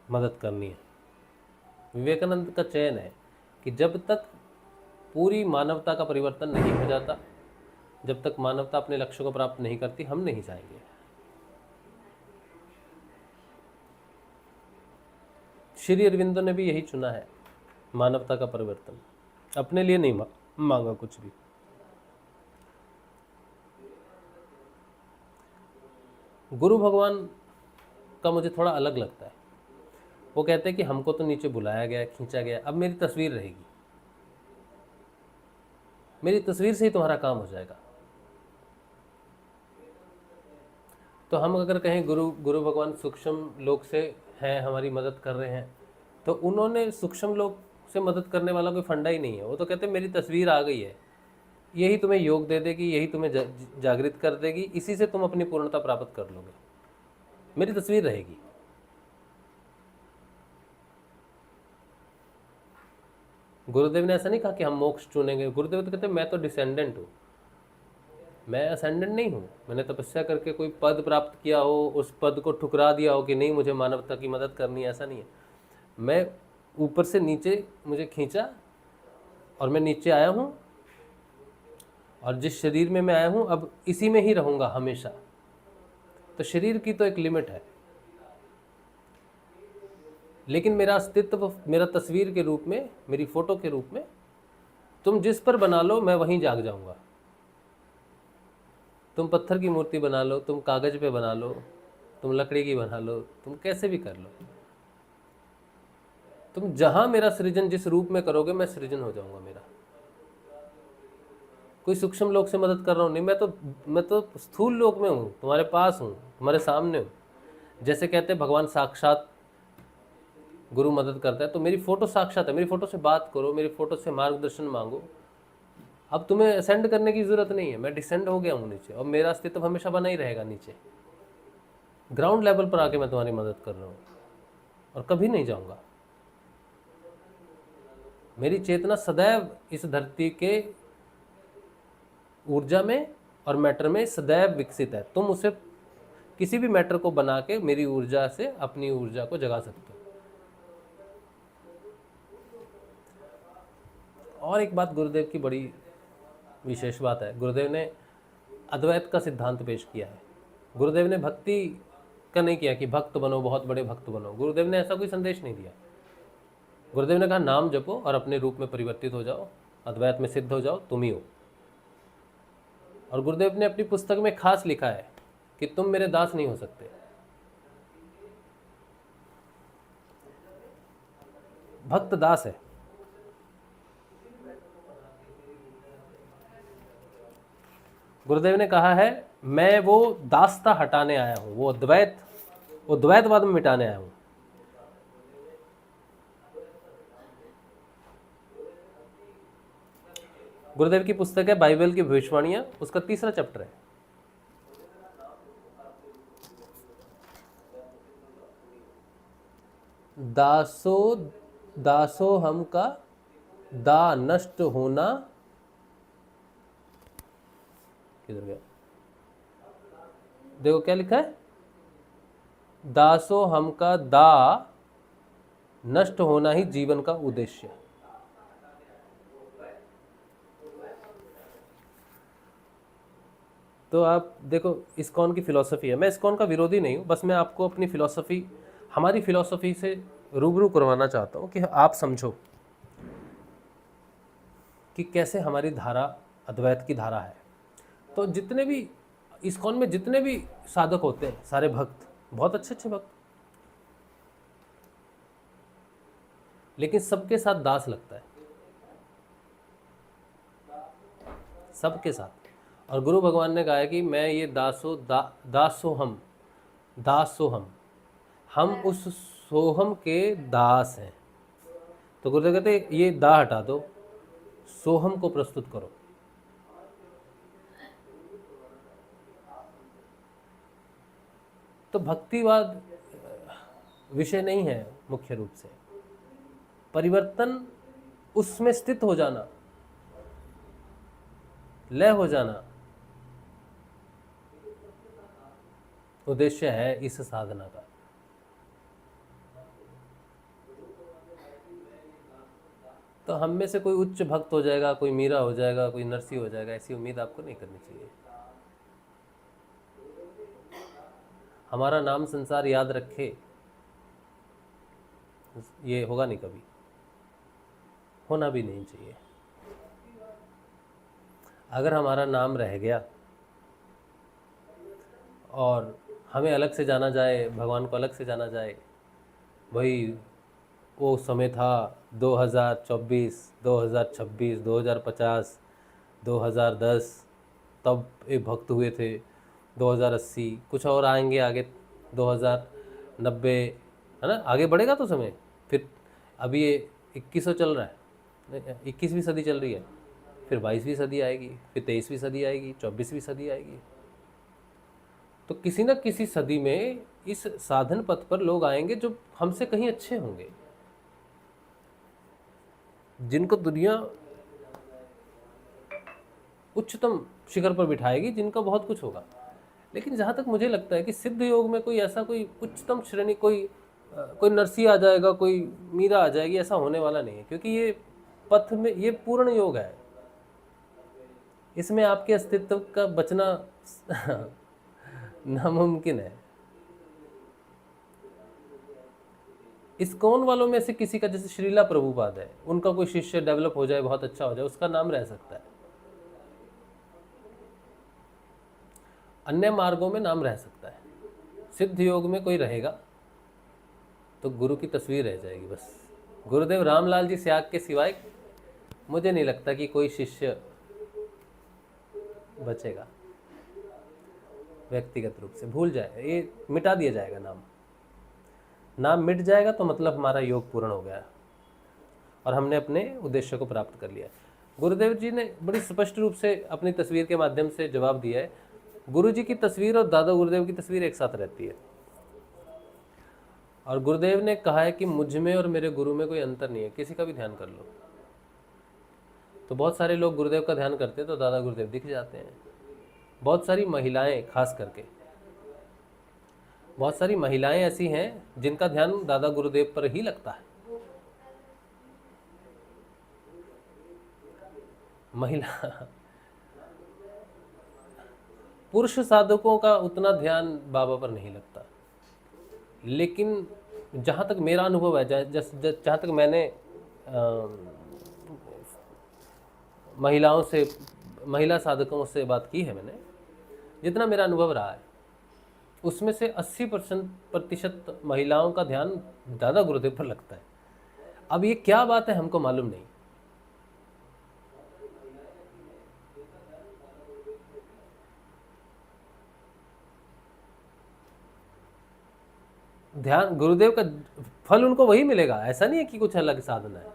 [SPEAKER 1] मदद करनी है। विवेकानंद का चयन है कि जब तक पूरी मानवता का परिवर्तन नहीं हो जाता, जब तक मानवता अपने लक्ष्य को प्राप्त नहीं करती, हम नहीं जाएंगे। श्री अरविंदो ने भी यही चुना है, मानवता का परिवर्तन, अपने लिए नहीं मांगा कुछ भी। गुरु भगवान का मुझे थोड़ा अलग लगता है। वो कहते हैं कि हमको तो नीचे बुलाया गया, खींचा गया, अब मेरी तस्वीर रहेगी, मेरी तस्वीर से ही तुम्हारा काम हो जाएगा। तो हम अगर कहें गुरु भगवान सूक्ष्म लोक से हैं, हमारी मदद कर रहे हैं, तो उन्होंने सूक्ष्म लोक से मदद करने वाला कोई फंडा ही नहीं है। वो तो कहते हैं मेरी तस्वीर आ गई है, यही तुम्हें योग दे देगी, यही तुम्हें जागृत कर देगी, इसी से तुम अपनी पूर्णता प्राप्त कर लोगे, मेरी तस्वीर रहेगी। गुरुदेव ने ऐसा नहीं कहा कि हम मोक्ष चुनेंगे। गुरुदेव तो कहते हैं मैं तो डिसेंडेंट हूँ, मैं असेंडेंट नहीं हूँ। मैंने तपस्या करके कोई पद प्राप्त किया हो, उस पद को ठुकरा दिया हो कि नहीं मुझे मानवता की मदद करनी है, ऐसा नहीं है। मैं ऊपर से नीचे मुझे खींचा और मैं नीचे आया हूँ, और जिस शरीर में मैं आया हूँ अब इसी में ही रहूँगा हमेशा। तो शरीर की तो एक लिमिट है, लेकिन मेरा अस्तित्व मेरा तस्वीर के रूप में, मेरी फोटो के रूप में, तुम जिस पर बना लो मैं वहीं जाग जाऊंगा। तुम पत्थर की मूर्ति बना लो, तुम कागज पे बना लो, तुम लकड़ी की बना लो, तुम कैसे भी कर लो, तुम जहां मेरा सृजन जिस रूप में करोगे मैं सृजन हो जाऊंगा मेरा। कोई सूक्ष्म लोक से मदद कर रहा हूँ नहीं, मैं तो स्थूल लोक में हूँ, तुम्हारे पास हूँ, तुम्हारे सामने हूँ। जैसे कहते हैं भगवान साक्षात गुरु मदद करता है, तो मेरी फोटो साक्षात है, मेरी फोटो से बात करो, मेरी फोटो से मार्गदर्शन मांगो। अब तुम्हें असेंड करने की जरूरत नहीं है, मैं डिसेंड हो गया हूँ नीचे, और मेरा अस्तित्व हमेशा बना ही रहेगा नीचे। ग्राउंड लेवल पर आके मैं तुम्हारी मदद कर रहा हूँ और कभी नहीं जाऊंगा। मेरी चेतना सदैव इस धरती के ऊर्जा में और मैटर में सदैव विकसित है। तुम उसे किसी भी मैटर को बना के मेरी ऊर्जा से अपनी ऊर्जा को जगा सकते हो। और एक बात गुरुदेव की बड़ी विशेष बात है, गुरुदेव ने अद्वैत का सिद्धांत पेश किया है। गुरुदेव ने भक्ति का नहीं किया कि भक्त बनो, बहुत बड़े भक्त बनो। गुरुदेव ने ऐसा कोई संदेश नहीं दिया। गुरुदेव ने कहा नाम जपो और अपने रूप में परिवर्तित हो जाओ, अद्वैत में सिद्ध हो जाओ, तुम ही हो। और गुरुदेव ने अपनी पुस्तक में खास लिखा है कि तुम मेरे दास नहीं हो सकते। भक्त दास है, गुरुदेव ने कहा है मैं वो दास्ता हटाने आया हूँ, वो द्वैतवाद में मिटाने आया हूँ। गुरुदेव की पुस्तक है बाइबल की भविष्यवाणियां, उसका 3रा चैप्टर है। दासो हम का दा नष्ट होना, किधर गया, देखो क्या लिखा है, दासो हम का दा नष्ट होना ही जीवन का उद्देश्य। तो आप देखो इस्कॉन की फिलॉसफी है, मैं इस्कॉन का विरोधी नहीं हूँ, बस मैं आपको अपनी फिलॉसफी, हमारी फिलॉसफी से रूबरू करवाना चाहता हूँ कि आप समझो कि कैसे हमारी धारा अद्वैत की धारा है। तो जितने भी इस्कॉन में जितने भी साधक होते हैं, सारे भक्त बहुत अच्छे अच्छे भक्त, लेकिन सबके साथ दास लगता है, सबके साथ। और गुरु भगवान ने कहा है कि मैं ये दासो हम उस सोहम के दास हैं। तो गुरुदेव कहते ये दा हटा दो, सोहम को प्रस्तुत करो। तो भक्तिवाद विषय नहीं है मुख्य रूप से, परिवर्तन उसमें स्थित हो जाना, लय हो जाना उद्देश्य है इस साधना का। तो हम में से कोई उच्च भक्त हो जाएगा, कोई मीरा हो जाएगा, कोई नरसी हो जाएगा, ऐसी उम्मीद आपको नहीं करनी चाहिए। हमारा नाम संसार याद रखे, ये होगा नहीं कभी, होना भी नहीं चाहिए। अगर हमारा नाम रह गया और हमें अलग से जाना जाए, भगवान को अलग से जाना जाए, वही वो समय था 2024, 2026, 2050, 2010, तब ये भक्त हुए थे, 2080, कुछ और आएंगे आगे 2090, है ना, आगे बढ़ेगा तो समय। फिर अभी ये 2100 चल रहा है, 21वीं सदी चल रही है, फिर 22वीं सदी आएगी, फिर 23वीं सदी आएगी, 24वीं सदी आएगी। तो किसी न किसी सदी में इस साधन पथ पर लोग आएंगे जो हमसे कहीं अच्छे होंगे, जिनको दुनिया उच्चतम शिखर पर बिठाएगी, जिनका बहुत कुछ होगा। लेकिन जहाँ तक मुझे लगता है कि सिद्ध योग में कोई ऐसा कोई उच्चतम श्रेणी, कोई नरसी आ जाएगा, कोई मीरा आ जाएगी, ऐसा होने वाला नहीं है। क्योंकि ये पथ में ये पूर्ण योग है, इसमें आपके अस्तित्व का बचना नामुमकिन है। इस्कॉन वालों में से किसी का, जैसे श्रीला प्रभुपाद है, उनका कोई शिष्य डेवलप हो जाए, बहुत अच्छा हो जाए, उसका नाम रह सकता है। अन्य मार्गों में नाम रह सकता है, सिद्ध योग में कोई रहेगा तो गुरु की तस्वीर रह जाएगी बस। गुरुदेव रामलाल जी स्याग के सिवाय मुझे नहीं लगता कि कोई शिष्य बचेगा। व्यक्तिगत रूप से भूल जाए, ये मिटा दिया जाएगा, नाम मिट जाएगा तो मतलब हमारा योग पूर्ण हो गया और हमने अपने उद्देश्य को प्राप्त कर लिया। गुरुदेव जी ने बड़ी स्पष्ट रूप से अपनी तस्वीर के माध्यम से जवाब दिया है। गुरु जी की तस्वीर और दादा गुरुदेव की तस्वीर एक साथ रहती है। और गुरुदेव ने कहा है कि मुझ में और मेरे गुरु में कोई अंतर नहीं है, किसी का भी ध्यान कर लो। तो बहुत सारे लोग गुरुदेव का ध्यान करते हैं तो दादा गुरुदेव दिख जाते हैं। बहुत सारी महिलाएं, खास करके बहुत सारी महिलाएं ऐसी हैं जिनका ध्यान दादा गुरुदेव पर ही लगता है। महिला पुरुष साधकों का उतना ध्यान बाबा पर नहीं लगता। लेकिन जहाँ तक मेरा अनुभव है, जहाँ तक मैंने महिला साधकों से बात की है, मैंने जितना मेरा अनुभव रहा है, उसमें से 80% महिलाओं का ध्यान दादा गुरुदेव पर लगता है। अब ये क्या बात है हमको मालूम नहीं। ध्यान गुरुदेव का फल उनको वही मिलेगा, ऐसा नहीं है कि कुछ अलग साधना है।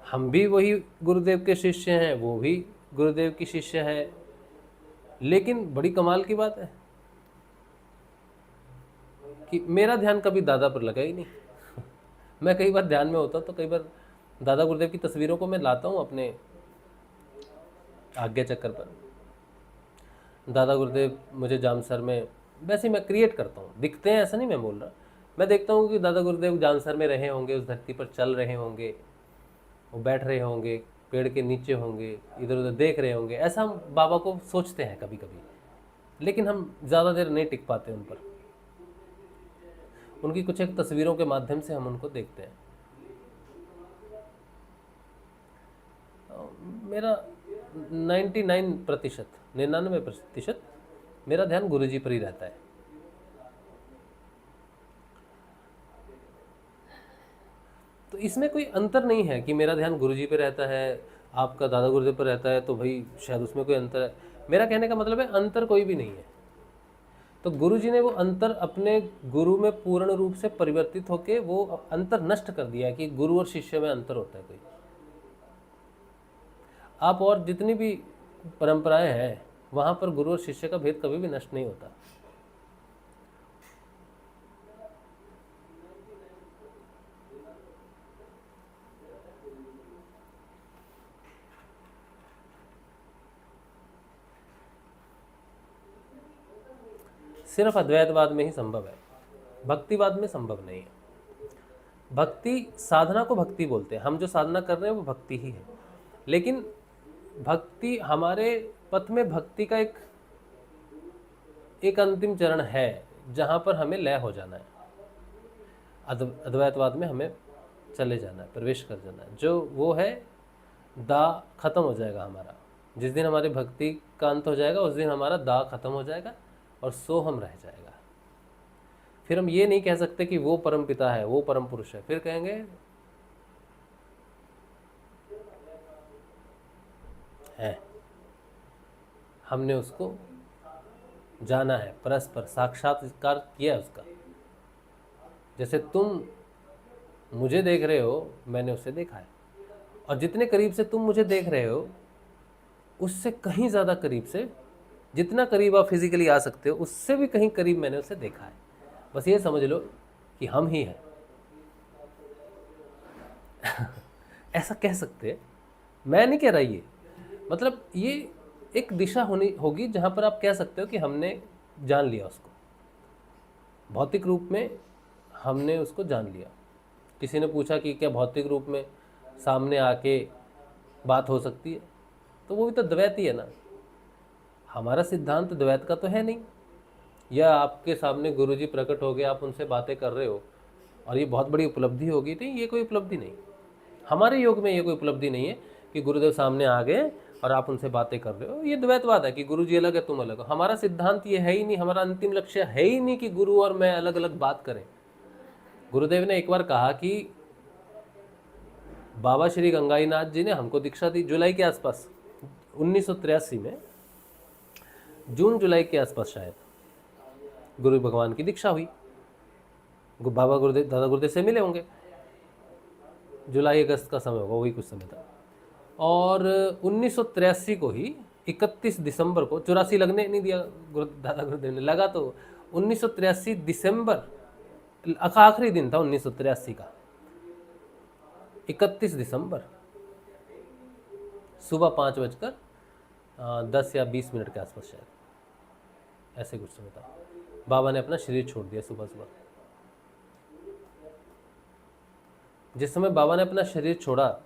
[SPEAKER 1] हम भी वही गुरुदेव के शिष्य हैं, वो भी गुरुदेव की शिष्य है, लेकिन बड़ी कमाल की बात है कि मेरा ध्यान कभी दादा पर लगा ही नहीं। मैं कई बार ध्यान में होता हूँ तो कई बार दादा गुरुदेव की तस्वीरों को मैं लाता हूँ अपने आज्ञा चक्कर पर। दादा गुरुदेव मुझे जामसर में, वैसे मैं क्रिएट करता हूँ, दिखते हैं ऐसा नहीं मैं बोल रहा, मैं देखता हूँ कि दादा गुरुदेव जामसर में रहे होंगे, उस धरती पर चल रहे होंगे, वो बैठ रहे होंगे, पेड़ के नीचे होंगे, इधर उधर देख रहे होंगे, ऐसा हम बाबा को सोचते हैं कभी कभी, लेकिन हम ज़्यादा देर नहीं टिक पाते उन पर। उनकी कुछ एक तस्वीरों के माध्यम से हम उनको देखते हैं। मेरा 99% मेरा ध्यान गुरुजी पर ही रहता है। तो इसमें कोई अंतर नहीं है कि मेरा ध्यान गुरुजी पे रहता है, आपका दादा गुरुदेव पर रहता है, तो भाई शायद उसमें कोई अंतर है। मेरा कहने का मतलब है अंतर कोई भी नहीं है। तो गुरुजी ने वो अंतर अपने गुरु में पूर्ण रूप से परिवर्तित होकर वो अंतर नष्ट कर दिया कि गुरु और शिष्य में अंतर होता है कोई। आप और जितनी भी परंपराएं हैं वहाँ पर गुरु और शिष्य का भेद कभी भी नष्ट नहीं होता। सिर्फ अद्वैतवाद में ही संभव है, भक्तिवाद में संभव नहीं है। भक्ति, साधना को भक्ति बोलते हैं, हम जो साधना कर रहे हैं वो भक्ति ही है, लेकिन भक्ति हमारे पथ में भक्ति का एक अंतिम चरण है जहाँ पर हमें लय हो जाना है। अद्वैतवाद में हमें चले जाना है, प्रवेश कर जाना है, जो वो है दा खत्म हो जाएगा हमारा। जिस दिन हमारी भक्ति का अंत हो जाएगा उस दिन हमारा दा खत्म हो जाएगा और सो हम रह जाएगा। फिर हम ये नहीं कह सकते कि वो परम पिता है, वो परम पुरुष है, फिर कहेंगे है, हमने उसको जाना है, परस्पर साक्षात्कार किया है उसका। जैसे तुम मुझे देख रहे हो, मैंने उसे देखा है, और जितने करीब से तुम मुझे देख रहे हो उससे कहीं ज़्यादा करीब से, जितना करीब आप फिजिकली आ सकते हो उससे भी कहीं करीब मैंने उसे देखा है। बस ये समझ लो कि हम ही हैं। ऐसा कह सकते हैं, मैं नहीं कह रहा ये, मतलब ये एक दिशा होनी होगी जहाँ पर आप कह सकते हो कि हमने जान लिया उसको, भौतिक रूप में हमने उसको जान लिया। किसी ने पूछा कि क्या भौतिक रूप में सामने आके बात हो सकती है, तो वो भी तो द्वैत ही है ना। हमारा सिद्धांत द्वैत का तो है नहीं। या आपके सामने गुरुजी प्रकट हो गए, आप उनसे बातें कर रहे हो और ये बहुत बड़ी उपलब्धि होगी, तो ये कोई उपलब्धि नहीं। हमारे योग में ये कोई उपलब्धि नहीं है कि गुरुदेव सामने आ गए और आप उनसे बातें कर रहे हो। ये द्वैतवाद है कि गुरुजी अलग है, तुम अलग हो। हमारा सिद्धांत ये है ही नहीं, हमारा अंतिम लक्ष्य है ही नहीं कि गुरु और मैं अलग अलग बात करें। गुरुदेव ने एक बार कहा कि बाबा श्री गंगाईनाथ जी ने हमको दीक्षा दी जुलाई के आसपास, 1983 में, जून जुलाई के आसपास शायद गुरु भगवान की दीक्षा हुई। बाबा गुरुदेव दादा गुरुदेव से मिले होंगे, जुलाई अगस्त का समय होगा, वही कुछ समय था। और 1983 को ही 31 दिसंबर को, 84 लगने नहीं दिया दादा गुरुदेव ने, लगा तो 1983 दिसंबर आखिरी दिन था 1983 का, 31 दिसंबर सुबह 5:10 या 20 मिनट के आसपास शायद, ऐसे कुछ समय था। बाबा ने अपना शरीर छोड़ दिया सुबह सुबह। जिस समय बाबा ने अपना शरीर छोड़ा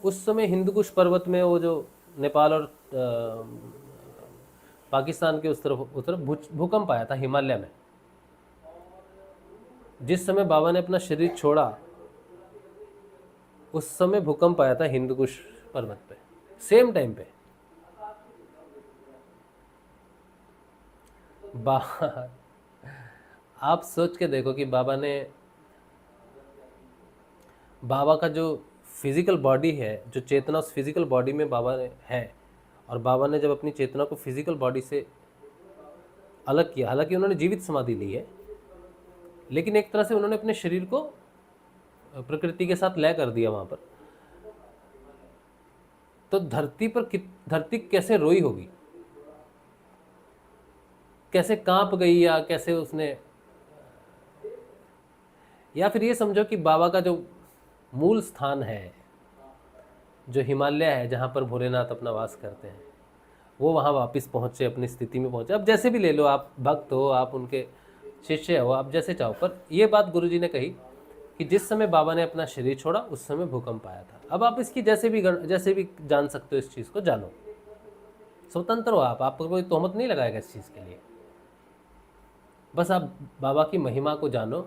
[SPEAKER 1] उस समय हिंदुकुश पर्वत में, वो जो नेपाल और पाकिस्तान के उस तरफ भूकंप आया था हिमालय में। जिस समय बाबा ने अपना शरीर छोड़ा उस समय भूकंप आया था हिंदुकुश पर्वत पे, सेम टाइम पे। आप सोच के देखो कि बाबा का जो फिजिकल बॉडी है, जो चेतना उस फिजिकल बॉडी में बाबा ने है, और बाबा ने जब अपनी चेतना को फिजिकल बॉडी से अलग किया, हालांकि उन्होंने जीवित समाधि ली है, लेकिन एक तरह से उन्होंने अपने शरीर को प्रकृति के साथ लय कर दिया वहाँ पर। तो धरती कैसे रोई होगी, कैसे कांप गई, या कैसे उसने, या फिर ये समझो कि बाबा का जो मूल स्थान है, जो हिमालय है जहाँ पर भोलेनाथ अपना वास करते हैं, वो वहाँ वापस पहुँचे, अपनी स्थिति में पहुँचे। अब जैसे भी ले लो, आप भक्त हो, आप उनके शिष्य हो, आप जैसे चाहो। पर ये बात गुरुजी ने कही कि जिस समय बाबा ने अपना शरीर छोड़ा उस समय भूकंप आया था। अब आप इसकी जैसे भी जान सकते हो, इस चीज़ को जानो, स्वतंत्र हो आप, आपको कोई तोहमत नहीं लगाएगा इस चीज़ के लिए। बस आप बाबा की महिमा को जानो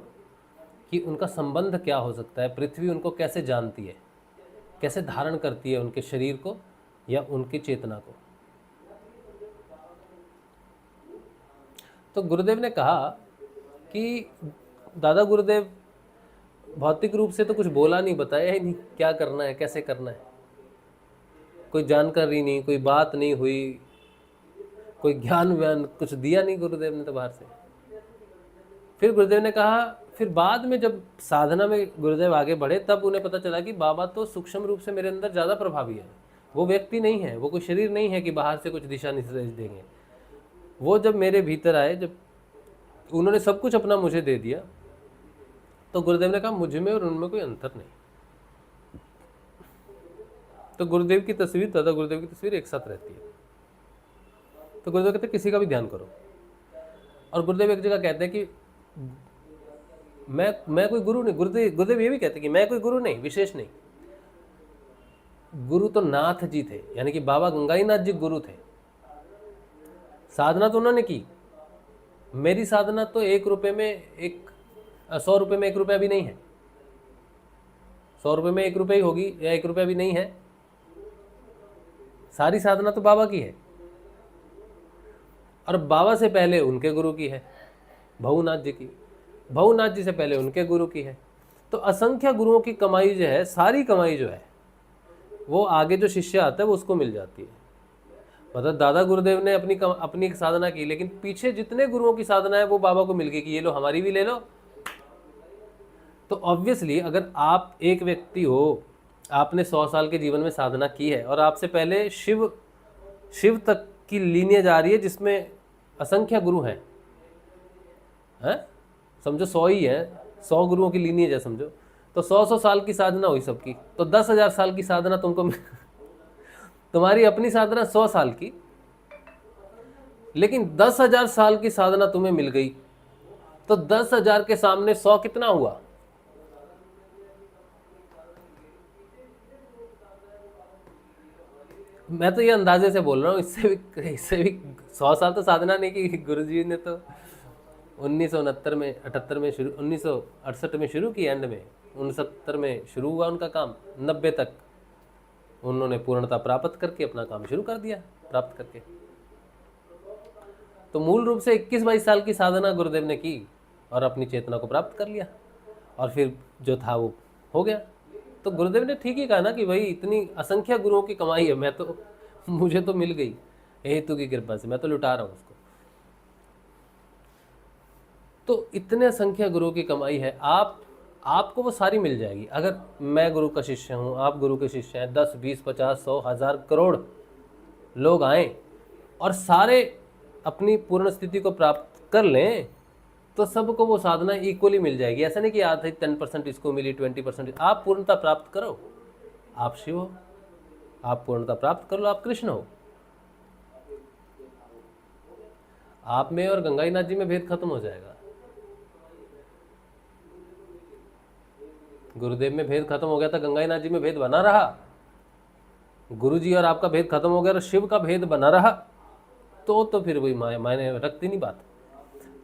[SPEAKER 1] कि उनका संबंध क्या हो सकता है, पृथ्वी उनको कैसे जानती है, कैसे धारण करती है उनके शरीर को या उनकी चेतना को। तो गुरुदेव ने कहा कि दादा गुरुदेव भौतिक रूप से तो कुछ बोला नहीं, बताया ही नहीं क्या करना है, कैसे करना है, कोई जानकारी नहीं, कोई बात नहीं हुई, कोई ज्ञान व्यान कुछ दिया नहीं गुरुदेव ने तो बाहर से। फिर गुरुदेव ने कहा, फिर बाद में जब साधना में गुरुदेव आगे बढ़े तब उन्हें पता चला कि बाबा तो सूक्ष्म रूप से मेरे अंदर ज़्यादा प्रभावी है, वो व्यक्ति नहीं है, वो कोई शरीर नहीं है कि बाहर से कुछ दिशा निर्देश देंगे। वो जब मेरे भीतर आए, जब उन्होंने सब कुछ अपना मुझे दे दिया, तो गुरुदेव ने कहा मुझ में और उनमें कोई अंतर नहीं। तो गुरुदेव की तस्वीर, दादा गुरुदेव की तस्वीर एक साथ रहती है। तो गुरुदेव कहते किसी का भी ध्यान करो। और गुरुदेव एक जगह कहते हैं कि मैं कोई गुरु नहीं, गुरुदेव ये भी कहते हैं कि मैं कोई गुरु नहीं, विशेष नहीं। गुरु तो नाथ जी थे, यानी कि बाबा गंगाई नाथ जी गुरु थे। साधना तो उन्होंने की, मेरी साधना तो 1 रुपये में 100 रुपये में 1 रुपया भी नहीं है, 100 रुपये में 1 रुपये ही होगी, या 1 रुपया भी नहीं है। सारी साधना तो बाबा की है, और बाबा से पहले उनके गुरु की है, भवनाथ जी की, भवनाथ जी से पहले उनके गुरु की है। तो असंख्य गुरुओं की कमाई जो है, सारी कमाई जो है, वो आगे जो शिष्य आता है वो उसको मिल जाती है। मतलब दादा गुरुदेव ने अपनी साधना की, लेकिन पीछे जितने गुरुओं की साधना है वो बाबा को मिल गई कि ये लो, हमारी भी ले लो। तो ऑब्वियसली अगर आप एक व्यक्ति हो, आपने 100 साल के जीवन में साधना की है, और आपसे पहले शिव तक की लीनियज आ रही है जिसमें असंख्य गुरु हैं, समझो 100 ही है, 100 गुरुओं की लीनियज है समझो, तो 100 साल की साधना हुई सबकी, तो 10,000 साल की साधना तुमको तुम्हारी अपनी साधना 100 साल की, लेकिन 10,000 साल की साधना तुम्हें मिल गई, तो 10,000 के सामने 100 कितना हुआ? मैं तो ये अंदाजे से बोल रहा हूँ, इससे भी 100 साल तो साधना नहीं की। गुरुजी ने तो 1969 में 78 में शुरू, 1968 में शुरू की, एंड में 69 में शुरू हुआ उनका काम, 90 तक उन्होंने पूर्णता प्राप्त करके अपना काम शुरू कर दिया, प्राप्त करके। तो मूल रूप से 21-22 साल की साधना गुरुदेव ने की और अपनी चेतना को प्राप्त कर लिया, और फिर जो था वो हो गया। तो गुरुदेव ने ठीक ही कहा ना कि भाई इतनी असंख्य गुरुओं की कमाई है, मुझे तो मिल गई हेतु की कृपा से, मैं तो लुटा रहा हूँ उसको। तो इतने असंख्य गुरुओं की कमाई है, आपको वो सारी मिल जाएगी। अगर मैं गुरु का शिष्य हूँ, आप गुरु के शिष्य हैं, 10, 20, 50, 100, 1000 करोड़ लोग आए और सारे अपनी पूर्ण स्थिति को प्राप्त कर लें, तो सबको वो साधना इक्वली मिल जाएगी। ऐसा नहीं कि आधे 10% इसको मिली, 20%। आप पूर्णता प्राप्त करो, आप शिव हो। आप पूर्णता प्राप्त कर लो, आप कृष्ण हो। आप में और गंगाईनाथ जी में भेद खत्म हो जाएगा। गुरुदेव में भेद खत्म हो गया था, गंगाईनाथ जी में भेद बना रहा। गुरु जी और आपका भेद खत्म हो गया और शिव का भेद बना रहा, तो फिर वही मायने रखती नहीं बात।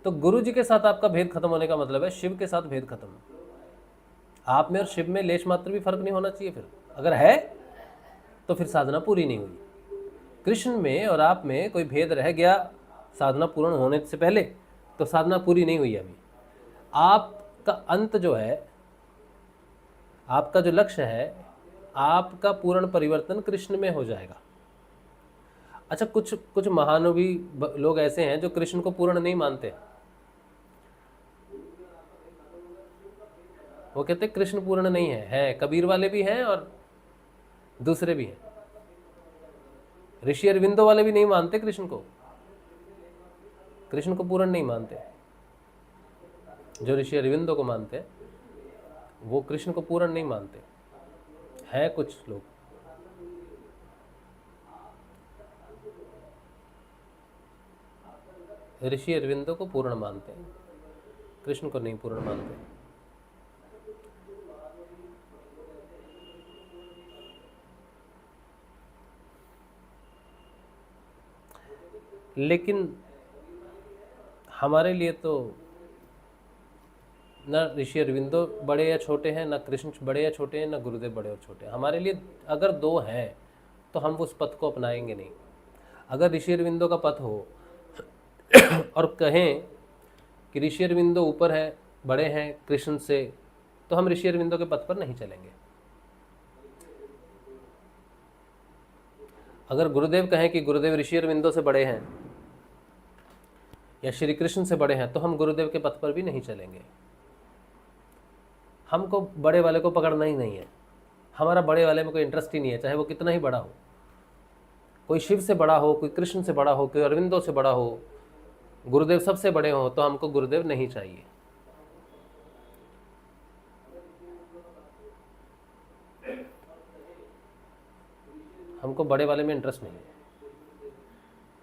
[SPEAKER 1] तो गुरु जी के साथ आपका भेद खत्म होने का मतलब है शिव के साथ भेद खत्म। आप में और शिव में लेश मात्र भी फर्क नहीं होना चाहिए। फिर अगर है तो फिर साधना पूरी नहीं हुई। कृष्ण में और आप में कोई भेद रह गया साधना पूर्ण होने से पहले, तो साधना पूरी नहीं हुई अभी। आपका अंत जो है, आपका जो लक्ष्य है, आपका पूर्ण परिवर्तन कृष्ण में हो जाएगा। अच्छा, कुछ महानुभवी लोग ऐसे हैं जो कृष्ण को पूर्ण नहीं मानते। वो कहते हैं कृष्ण पूर्ण नहीं है, कबीर वाले भी हैं और दूसरे भी हैं। ऋषि अरविंदो वाले भी नहीं मानते कृष्ण को पूर्ण नहीं मानते। जो ऋषि अरविंदो को मानते हैं वो कृष्ण को पूर्ण नहीं मानते हैं। कुछ लोग ऋषि अरविंदो को पूर्ण मानते हैं, कृष्ण को नहीं पूर्ण मानते। लेकिन हमारे लिए तो न ऋषि अरविंदो बड़े या छोटे हैं, न कृष्ण बड़े या छोटे हैं, न गुरुदेव बड़े और छोटे हैं। हमारे लिए अगर दो हैं तो हम उस पथ को अपनाएंगे नहीं। अगर ऋषि अरविंदो का पथ हो और कहें कि ऋषि अरविंदो ऊपर है, बड़े हैं कृष्ण से, तो हम ऋषि अरविंदो के पथ पर नहीं चलेंगे। अगर गुरुदेव कहें कि गुरुदेव ऋषि अरविंदो से बड़े हैं या श्री कृष्ण से बड़े हैं, तो हम गुरुदेव के पथ पर भी नहीं चलेंगे। हमको बड़े वाले को पकड़ना ही नहीं है। हमारा बड़े वाले में कोई इंटरेस्ट ही नहीं है, चाहे वो कितना ही बड़ा हो। कोई शिव से बड़ा हो, कोई कृष्ण से बड़ा हो, कोई अरविंदो से बड़ा हो, गुरुदेव सबसे बड़े हो, तो हमको गुरुदेव नहीं चाहिए। हमको बड़े वाले में इंटरेस्ट नहीं है,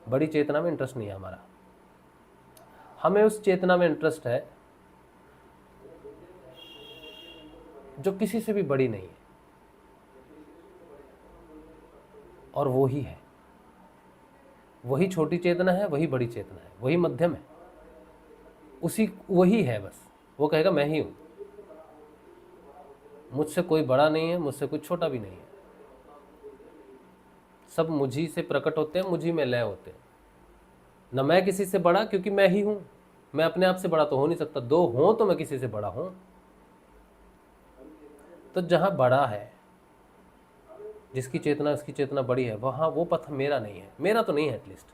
[SPEAKER 1] बड़ी चेतना में इंटरेस्ट नहीं है हमारा। हमें उस चेतना में इंटरेस्ट है जो किसी से भी बड़ी नहीं है, और वो ही है। वही छोटी चेतना है, वही बड़ी चेतना है, वही मध्यम है, वही है। बस वो कहेगा मैं ही हूं, मुझसे कोई बड़ा नहीं है, मुझसे कोई छोटा भी नहीं है। सब मुझी से प्रकट होते हैं, मुझी में लय होते हैं। न मैं किसी से बड़ा, क्योंकि मैं ही हूं। मैं अपने आप से बड़ा तो हो नहीं सकता। दो हो तो मैं किसी से बड़ा हूं। तो जहां बड़ा है, जिसकी चेतना उसकी चेतना बड़ी है, वहां वो पथ मेरा नहीं है, मेरा तो नहीं है एटलीस्ट।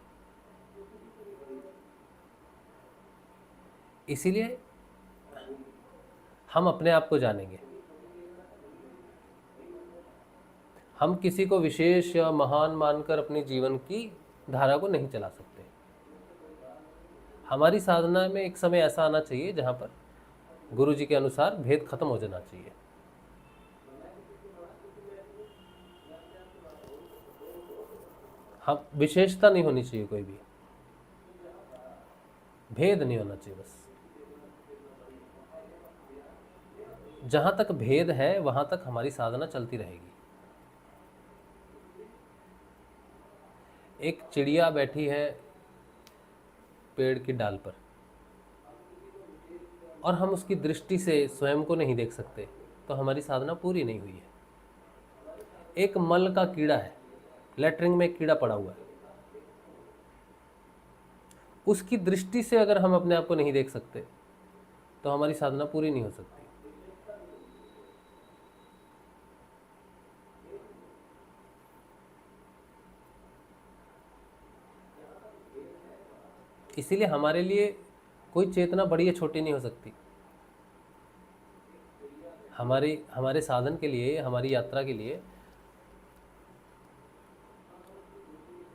[SPEAKER 1] इसीलिए हम अपने आप को जानेंगे। हम किसी को विशेष या महान मानकर अपने जीवन की धारा को नहीं चला सकते। हमारी साधना में एक समय ऐसा आना चाहिए जहां पर गुरु जी के अनुसार भेद खत्म हो जाना चाहिए। हम विशेषता नहीं होनी चाहिए, कोई भी भेद नहीं होना चाहिए। बस जहां तक भेद है वहां तक हमारी साधना चलती रहेगी। एक चिड़िया बैठी है पेड़ की डाल पर, और हम उसकी दृष्टि से स्वयं को नहीं देख सकते, तो हमारी साधना पूरी नहीं हुई है। एक मल का कीड़ा है, लेटरिन में एक कीड़ा पड़ा हुआ है, उसकी दृष्टि से अगर हम अपने आप को नहीं देख सकते तो हमारी साधना पूरी नहीं हो सकती। इसीलिए हमारे लिए कोई चेतना बड़ी या छोटी नहीं हो सकती। हमारे साधन के लिए, हमारी यात्रा के लिए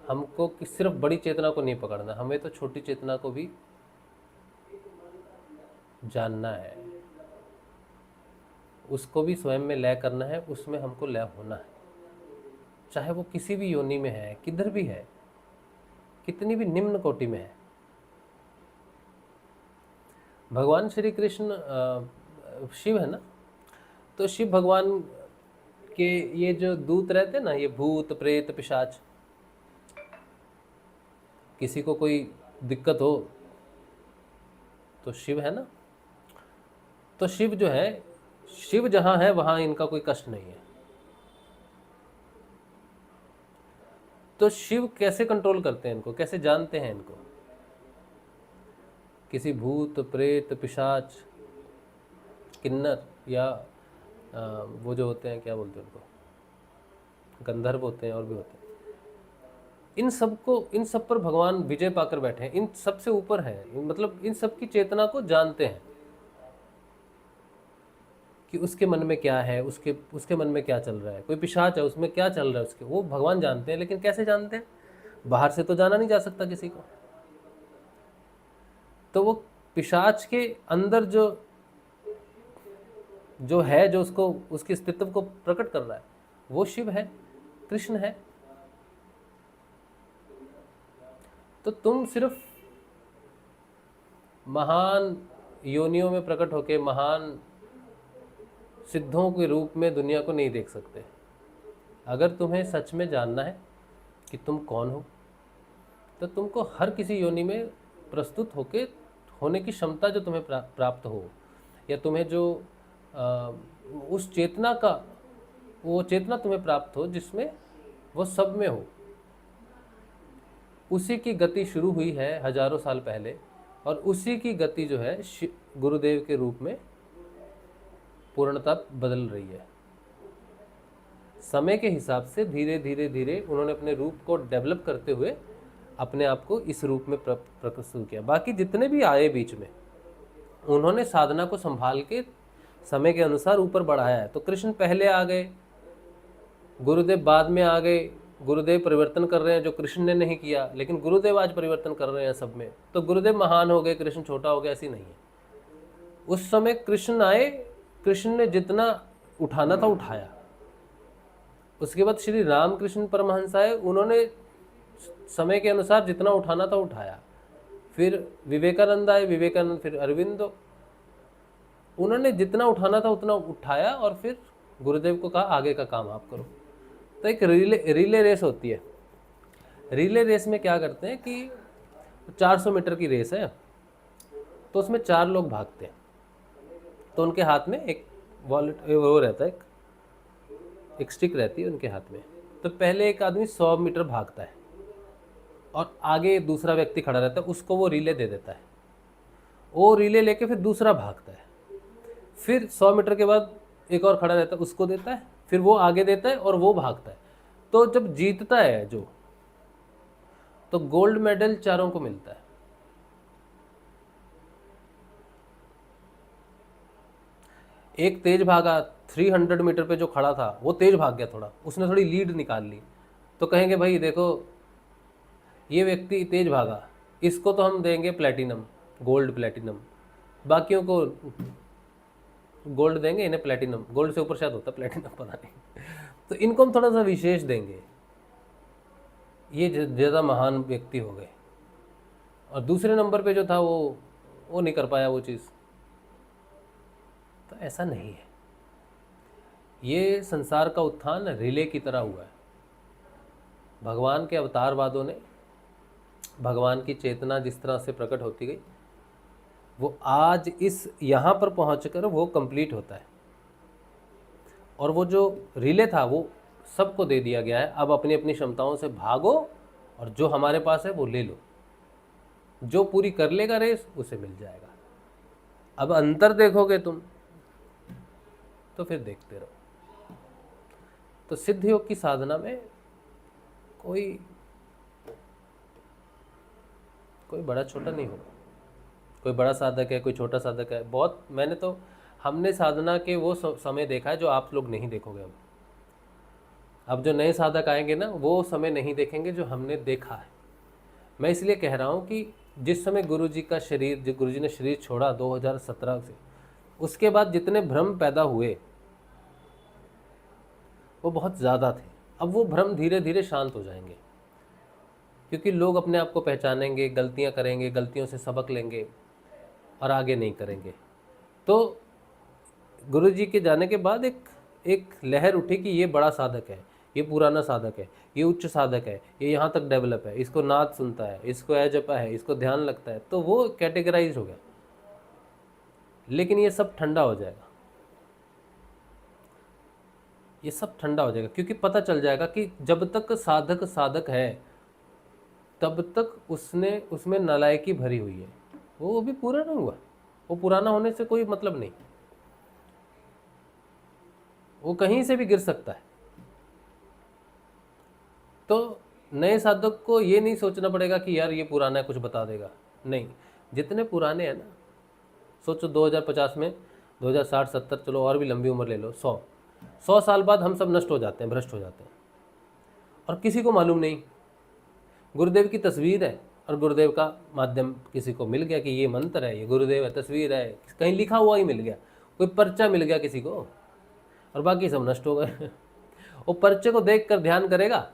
[SPEAKER 1] हमको सिर्फ बड़ी चेतना को नहीं पकड़ना, हमें तो छोटी चेतना को भी जानना है, उसको भी स्वयं में लय करना है, उसमें हमको लय होना है। चाहे वो किसी भी योनि में है, किधर भी है, कितनी भी निम्न कोटि में है। भगवान श्री कृष्ण शिव है ना, तो शिव भगवान के ये जो दूत रहते हैं ना, ये भूत प्रेत पिशाच, किसी को कोई दिक्कत हो तो शिव है ना, तो शिव जो है, शिव जहां है वहां इनका कोई कष्ट नहीं है। तो शिव कैसे कंट्रोल करते हैं इनको, कैसे जानते हैं इनको? किसी भूत प्रेत पिशाच किन्नर या वो जो होते हैं, क्या बोलते हैं उनको, गंधर्व होते हैं और भी होते हैं, इन सब पर भगवान विजय पाकर बैठे हैं, इन सब से ऊपर है। मतलब इन सब की चेतना को जानते हैं कि उसके मन में क्या है, उसके उसके मन में क्या चल रहा है, कोई पिशाच है उसमें क्या चल रहा है उसके, वो भगवान जानते हैं। लेकिन कैसे जानते हैं? बाहर से तो जाना नहीं जा सकता किसी को। तो वो पिशाच के अंदर जो जो है, जो उसको उसके अस्तित्व को प्रकट कर रहा है, वो शिव है, कृष्ण है। तो तुम सिर्फ महान योनियों में प्रकट होकर महान सिद्धों के रूप में दुनिया को नहीं देख सकते। अगर तुम्हें सच में जानना है कि तुम कौन हो, तो तुमको हर किसी योनि में प्रस्तुत होके होने की क्षमता जो तुम्हें प्राप्त हो, या तुम्हें जो उस चेतना का, वो चेतना तुम्हें प्राप्त हो जिसमें वो सब में हो, उसी की गति शुरू हुई है हजारों साल पहले, और उसी की गति जो है गुरुदेव के रूप में पूर्णता बदल रही है। समय के हिसाब से धीरे धीरे धीरे उन्होंने अपने रूप को डेवलप करते हुए अपने आप को इस रूप में प्रस्तुत किया। बाकी जितने भी आए बीच में, उन्होंने साधना को संभाल के समय के अनुसार ऊपर बढ़ाया है। तो कृष्ण पहले आ गए, गुरुदेव बाद में आ गए। गुरुदेव परिवर्तन कर रहे हैं जो कृष्ण ने नहीं किया, लेकिन गुरुदेव आज परिवर्तन कर रहे हैं सब में। तो गुरुदेव महान हो गए, कृष्ण छोटा हो गया, ऐसी नहीं है। उस समय कृष्ण आए, कृष्ण ने जितना उठाना था उठाया। उसके बाद श्री रामकृष्ण परमहंस आए, उन्होंने समय के अनुसार जितना उठाना था उठाया। फिर विवेकानंद आए, विवेकानंद, फिर अरविंदो, उन्होंने जितना उठाना था उतना उठाया, और फिर गुरुदेव को कहा आगे का काम आप करो। तो एक रिले रेस होती है। रिले रेस में क्या करते हैं कि 400 मीटर की रेस है, तो उसमें 4 लोग भागते हैं। तो उनके हाथ में एक वो रहता है, एक स्टिक रहती है उनके हाथ में। तो पहले एक आदमी 100 मीटर भागता है, और आगे दूसरा व्यक्ति खड़ा रहता है, उसको वो रिले दे देता है। वो रिले लेके फिर दूसरा भागता है, फिर 100 मीटर के बाद एक और खड़ा रहता है, उसको देता है, फिर वो आगे देता है और वो भागता है। तो जब जीतता है जो, तो गोल्ड मेडल चारों को मिलता है। एक तेज भागा, 300 मीटर पे जो खड़ा था वो तेज भाग गया, थोड़ा उसने थोड़ी लीड निकाल ली, तो कहेंगे भाई देखो ये व्यक्ति तेज भागा, इसको तो हम देंगे प्लेटिनम, गोल्ड प्लेटिनम, बाकियों को गोल्ड देंगे, इन्हें प्लेटिनम, गोल्ड से ऊपर शायद होता प्लेटिनम, पता नहीं। तो इनको हम थोड़ा सा विशेष देंगे, ये ज़्यादा महान व्यक्ति हो गए। और दूसरे नंबर पे जो था वो नहीं कर पाया वो चीज़। तो ऐसा नहीं है। ये संसार का उत्थान रिले की तरह हुआ है। भगवान के अवतारवादों ने, भगवान की चेतना जिस तरह से प्रकट होती गई, वो आज इस यहाँ पर पहुँचकर वो कंप्लीट होता है। और वो जो रिले था वो सबको दे दिया गया है। अब अपनी अपनी क्षमताओं से भागो, और जो हमारे पास है वो ले लो। जो पूरी कर लेगा रेस उसे मिल जाएगा। अब अंतर देखोगे तुम तो फिर देखते रहो। तो सिद्ध योग की साधना में कोई बड़ा छोटा नहीं होगा। कोई बड़ा साधक है, कोई छोटा साधक है। बहुत हमने साधना के वो समय देखा है जो आप लोग नहीं देखोगे। अब जो नए साधक आएंगे ना, वो समय नहीं देखेंगे जो हमने देखा है। मैं इसलिए कह रहा हूँ कि जिस समय गुरुजी का शरीर, जो गुरुजी ने शरीर छोड़ा 2017 से, उसके बाद जितने भ्रम पैदा हुए वो बहुत ज़्यादा थे। अब वो भ्रम धीरे धीरे शांत हो जाएंगे, क्योंकि लोग अपने आप को पहचानेंगे, गलतियाँ करेंगे, गलतियों से सबक लेंगे और आगे नहीं करेंगे। तो गुरुजी के जाने के बाद एक लहर उठी कि ये बड़ा साधक है, ये पुराना साधक है, ये उच्च साधक है, ये यहाँ तक डेवलप है, इसको नाद सुनता है, इसको जपा है, इसको ध्यान लगता है। तो वो कैटेगराइज हो गया। लेकिन ये सब ठंडा हो जाएगा, ये सब ठंडा हो जाएगा, क्योंकि पता चल जाएगा कि जब तक साधक साधक है तब तक उसमें नालायकी भरी हुई है। वो भी पूरा नहीं हुआ। वो पुराना होने से कोई मतलब नहीं, वो कहीं से भी गिर सकता है। तो नए साधक को ये नहीं सोचना पड़ेगा कि यार ये पुराना है कुछ बता देगा। नहीं, जितने पुराने हैं ना, सोचो 2050 में 2060 70, चलो और भी लंबी उम्र ले लो, 100 साल बाद हम सब नष्ट हो जाते हैं, भ्रष्ट हो जाते हैं, और किसी को मालूम नहीं। गुरुदेव की तस्वीर है और गुरुदेव का माध्यम किसी को मिल गया कि ये मंत्र है, ये गुरुदेव है, तस्वीर है, कहीं लिखा हुआ ही मिल गया, कोई पर्चा मिल गया किसी को, और बाकी सब नष्ट हो गए। वो पर्चे को देख कर ध्यान करेगा,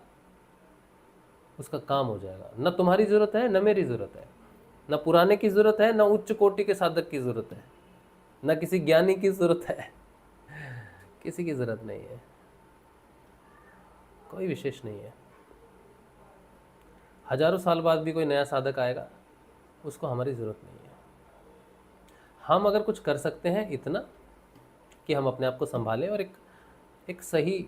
[SPEAKER 1] उसका काम हो जाएगा। न तुम्हारी ज़रूरत है, न मेरी ज़रूरत है, न पुराने की ज़रूरत है, न उच्च कोटि के साधक की ज़रूरत है, न किसी ज्ञानी की ज़रूरत है, किसी की ज़रूरत नहीं है, कोई विशेष नहीं है। हजारों साल बाद भी कोई नया साधक आएगा, उसको हमारी ज़रूरत नहीं है। हम अगर कुछ कर सकते हैं इतना कि हम अपने आप को संभालें और एक सही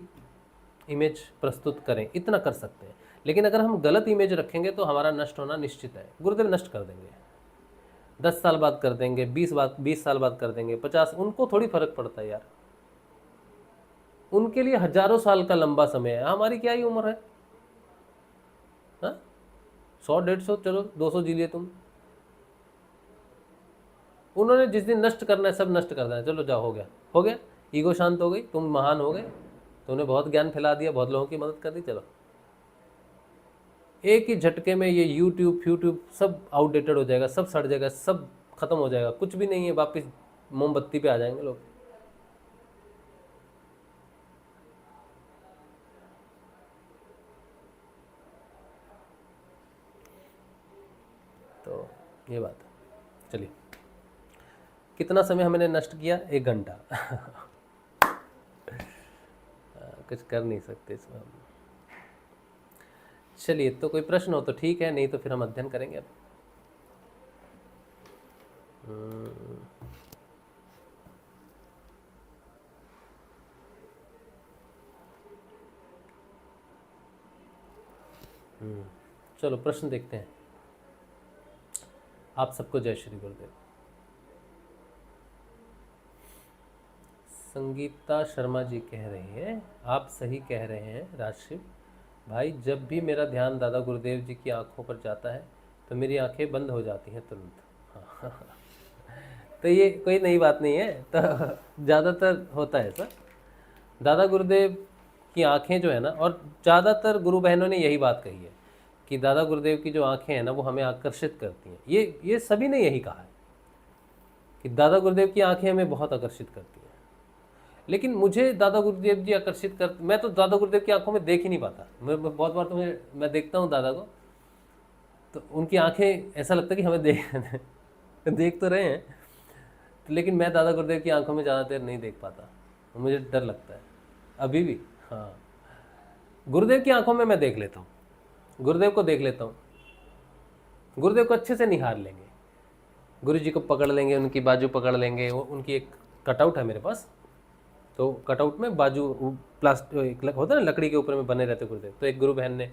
[SPEAKER 1] इमेज प्रस्तुत करें, इतना कर सकते हैं। लेकिन अगर हम गलत इमेज रखेंगे तो हमारा नष्ट होना निश्चित है। गुरुदेव नष्ट कर देंगे, 10 साल बाद कर देंगे, 20 साल बाद कर देंगे, 50, उनको थोड़ी फर्क पड़ता है यार। उनके लिए हजारों साल का लंबा समय है, हमारी क्या ही उम्र है। 100 150, चलो 200 जी लिए तुम। उन्होंने जिस दिन नष्ट करना है सब नष्ट कर देना, चलो जाओ, हो गया, हो गया, ईगो शांत हो गई, तुम महान हो गए, तुमने बहुत ज्ञान फैला दिया, बहुत लोगों की मदद कर दी, चलो। एक ही झटके में ये यूट्यूब सब आउटडेटेड हो जाएगा, सब सड़ जाएगा, सब खत्म हो जाएगा, कुछ भी नहीं है, वापस मोमबत्ती पे आ जाएंगे लोग। तो ये बात है। चलिए, कितना समय हमने नष्ट किया? 1 घंटा। कुछ कर नहीं सकते इसमें हम। चलिए, तो कोई प्रश्न हो तो ठीक है, नहीं तो फिर हम अध्ययन करेंगे अब। चलो प्रश्न देखते हैं। आप सबको जय श्री गुरुदेव। संगीता शर्मा जी कह रही है, आप सही कह रहे हैं राजशिव भाई, जब भी मेरा ध्यान दादा गुरुदेव जी की आंखों पर जाता है तो मेरी आंखें बंद हो जाती हैं तुरंत। तो ये कोई नई बात नहीं है, तो ज़्यादातर होता है ऐसा। दादा गुरुदेव की आंखें जो है ना, और ज़्यादातर गुरु बहनों ने यही बात कही है कि दादा गुरुदेव की जो आंखें हैं ना वो हमें आकर्षित करती हैं। ये सभी ने यही कहा है कि दादा गुरुदेव की आंखें हमें बहुत आकर्षित करती हैं। लेकिन मुझे दादा गुरुदेव जी आकर्षित कर, मैं तो दादा गुरुदेव की आंखों में देख ही नहीं पाता। मैं बहुत बार तो मैं देखता हूँ दादा को, तो उनकी आंखें ऐसा लगता है कि हमें देख तो रहे हैं, तो लेकिन मैं दादा गुरुदेव की आंखों में ज़्यादा देर नहीं देख पाता, मुझे डर लगता है अभी भी। हाँ, गुरुदेव की आंखों में मैं देख लेता हूँ, गुरुदेव को देख लेता हूँ, गुरुदेव को अच्छे से निहार लेंगे, गुरु जी को पकड़ लेंगे, उनकी बाजू पकड़ लेंगे। वो उनकी एक कटआउट है मेरे पास, तो कटआउट में बाजू प्लास्टिक होता है ना, लकड़ी के ऊपर में बने रहते गुरुदेव। तो एक गुरु बहन ने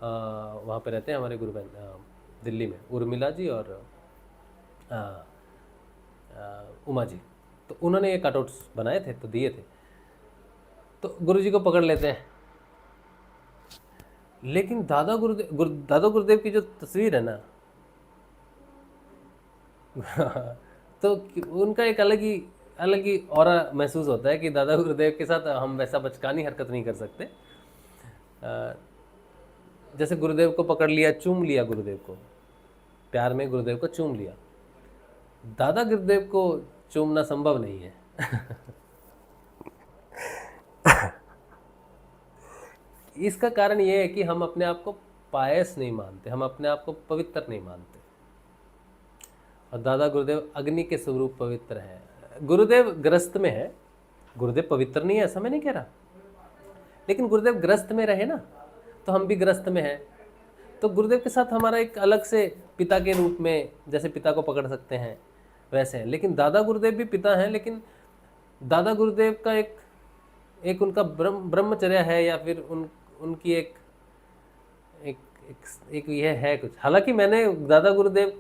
[SPEAKER 1] वहाँ पे रहते हैं हमारे गुरु बहन दिल्ली में, उर्मिला जी और उमा जी, तो उन्होंने ये कटआउट्स बनाए थे तो दिए थे, तो गुरु जी को पकड़ लेते हैं। लेकिन दादा गुरुदेव की जो तस्वीर है ना तो उनका एक अलग ही ऑरा महसूस होता है कि दादा गुरुदेव के साथ हम वैसा बचकानी हरकत नहीं कर सकते। जैसे गुरुदेव को पकड़ लिया, चूम लिया, गुरुदेव को प्यार में गुरुदेव को चूम लिया, दादा गुरुदेव को चूमना संभव नहीं है। इसका कारण यह है कि हम अपने आप को पायस नहीं मानते, हम अपने आप को पवित्र नहीं मानते, और दादा गुरुदेव अग्नि के स्वरूप पवित्र हैं। गुरुदेव ग्रस्त में है, गुरुदेव पवित्र नहीं है ऐसा मैं नहीं कह रहा, लेकिन गुरुदेव ग्रस्त में रहे ना, तो हम भी ग्रस्त में हैं। तो गुरुदेव के साथ हमारा एक अलग से पिता के रूप में, जैसे पिता को पकड़ सकते हैं वैसे हैं। लेकिन दादा गुरुदेव भी पिता हैं, लेकिन दादा गुरुदेव का एक उनका ब्रह्मचर्य है, या फिर उनकी एक यह है कुछ। हालांकि मैंने दादा गुरुदेव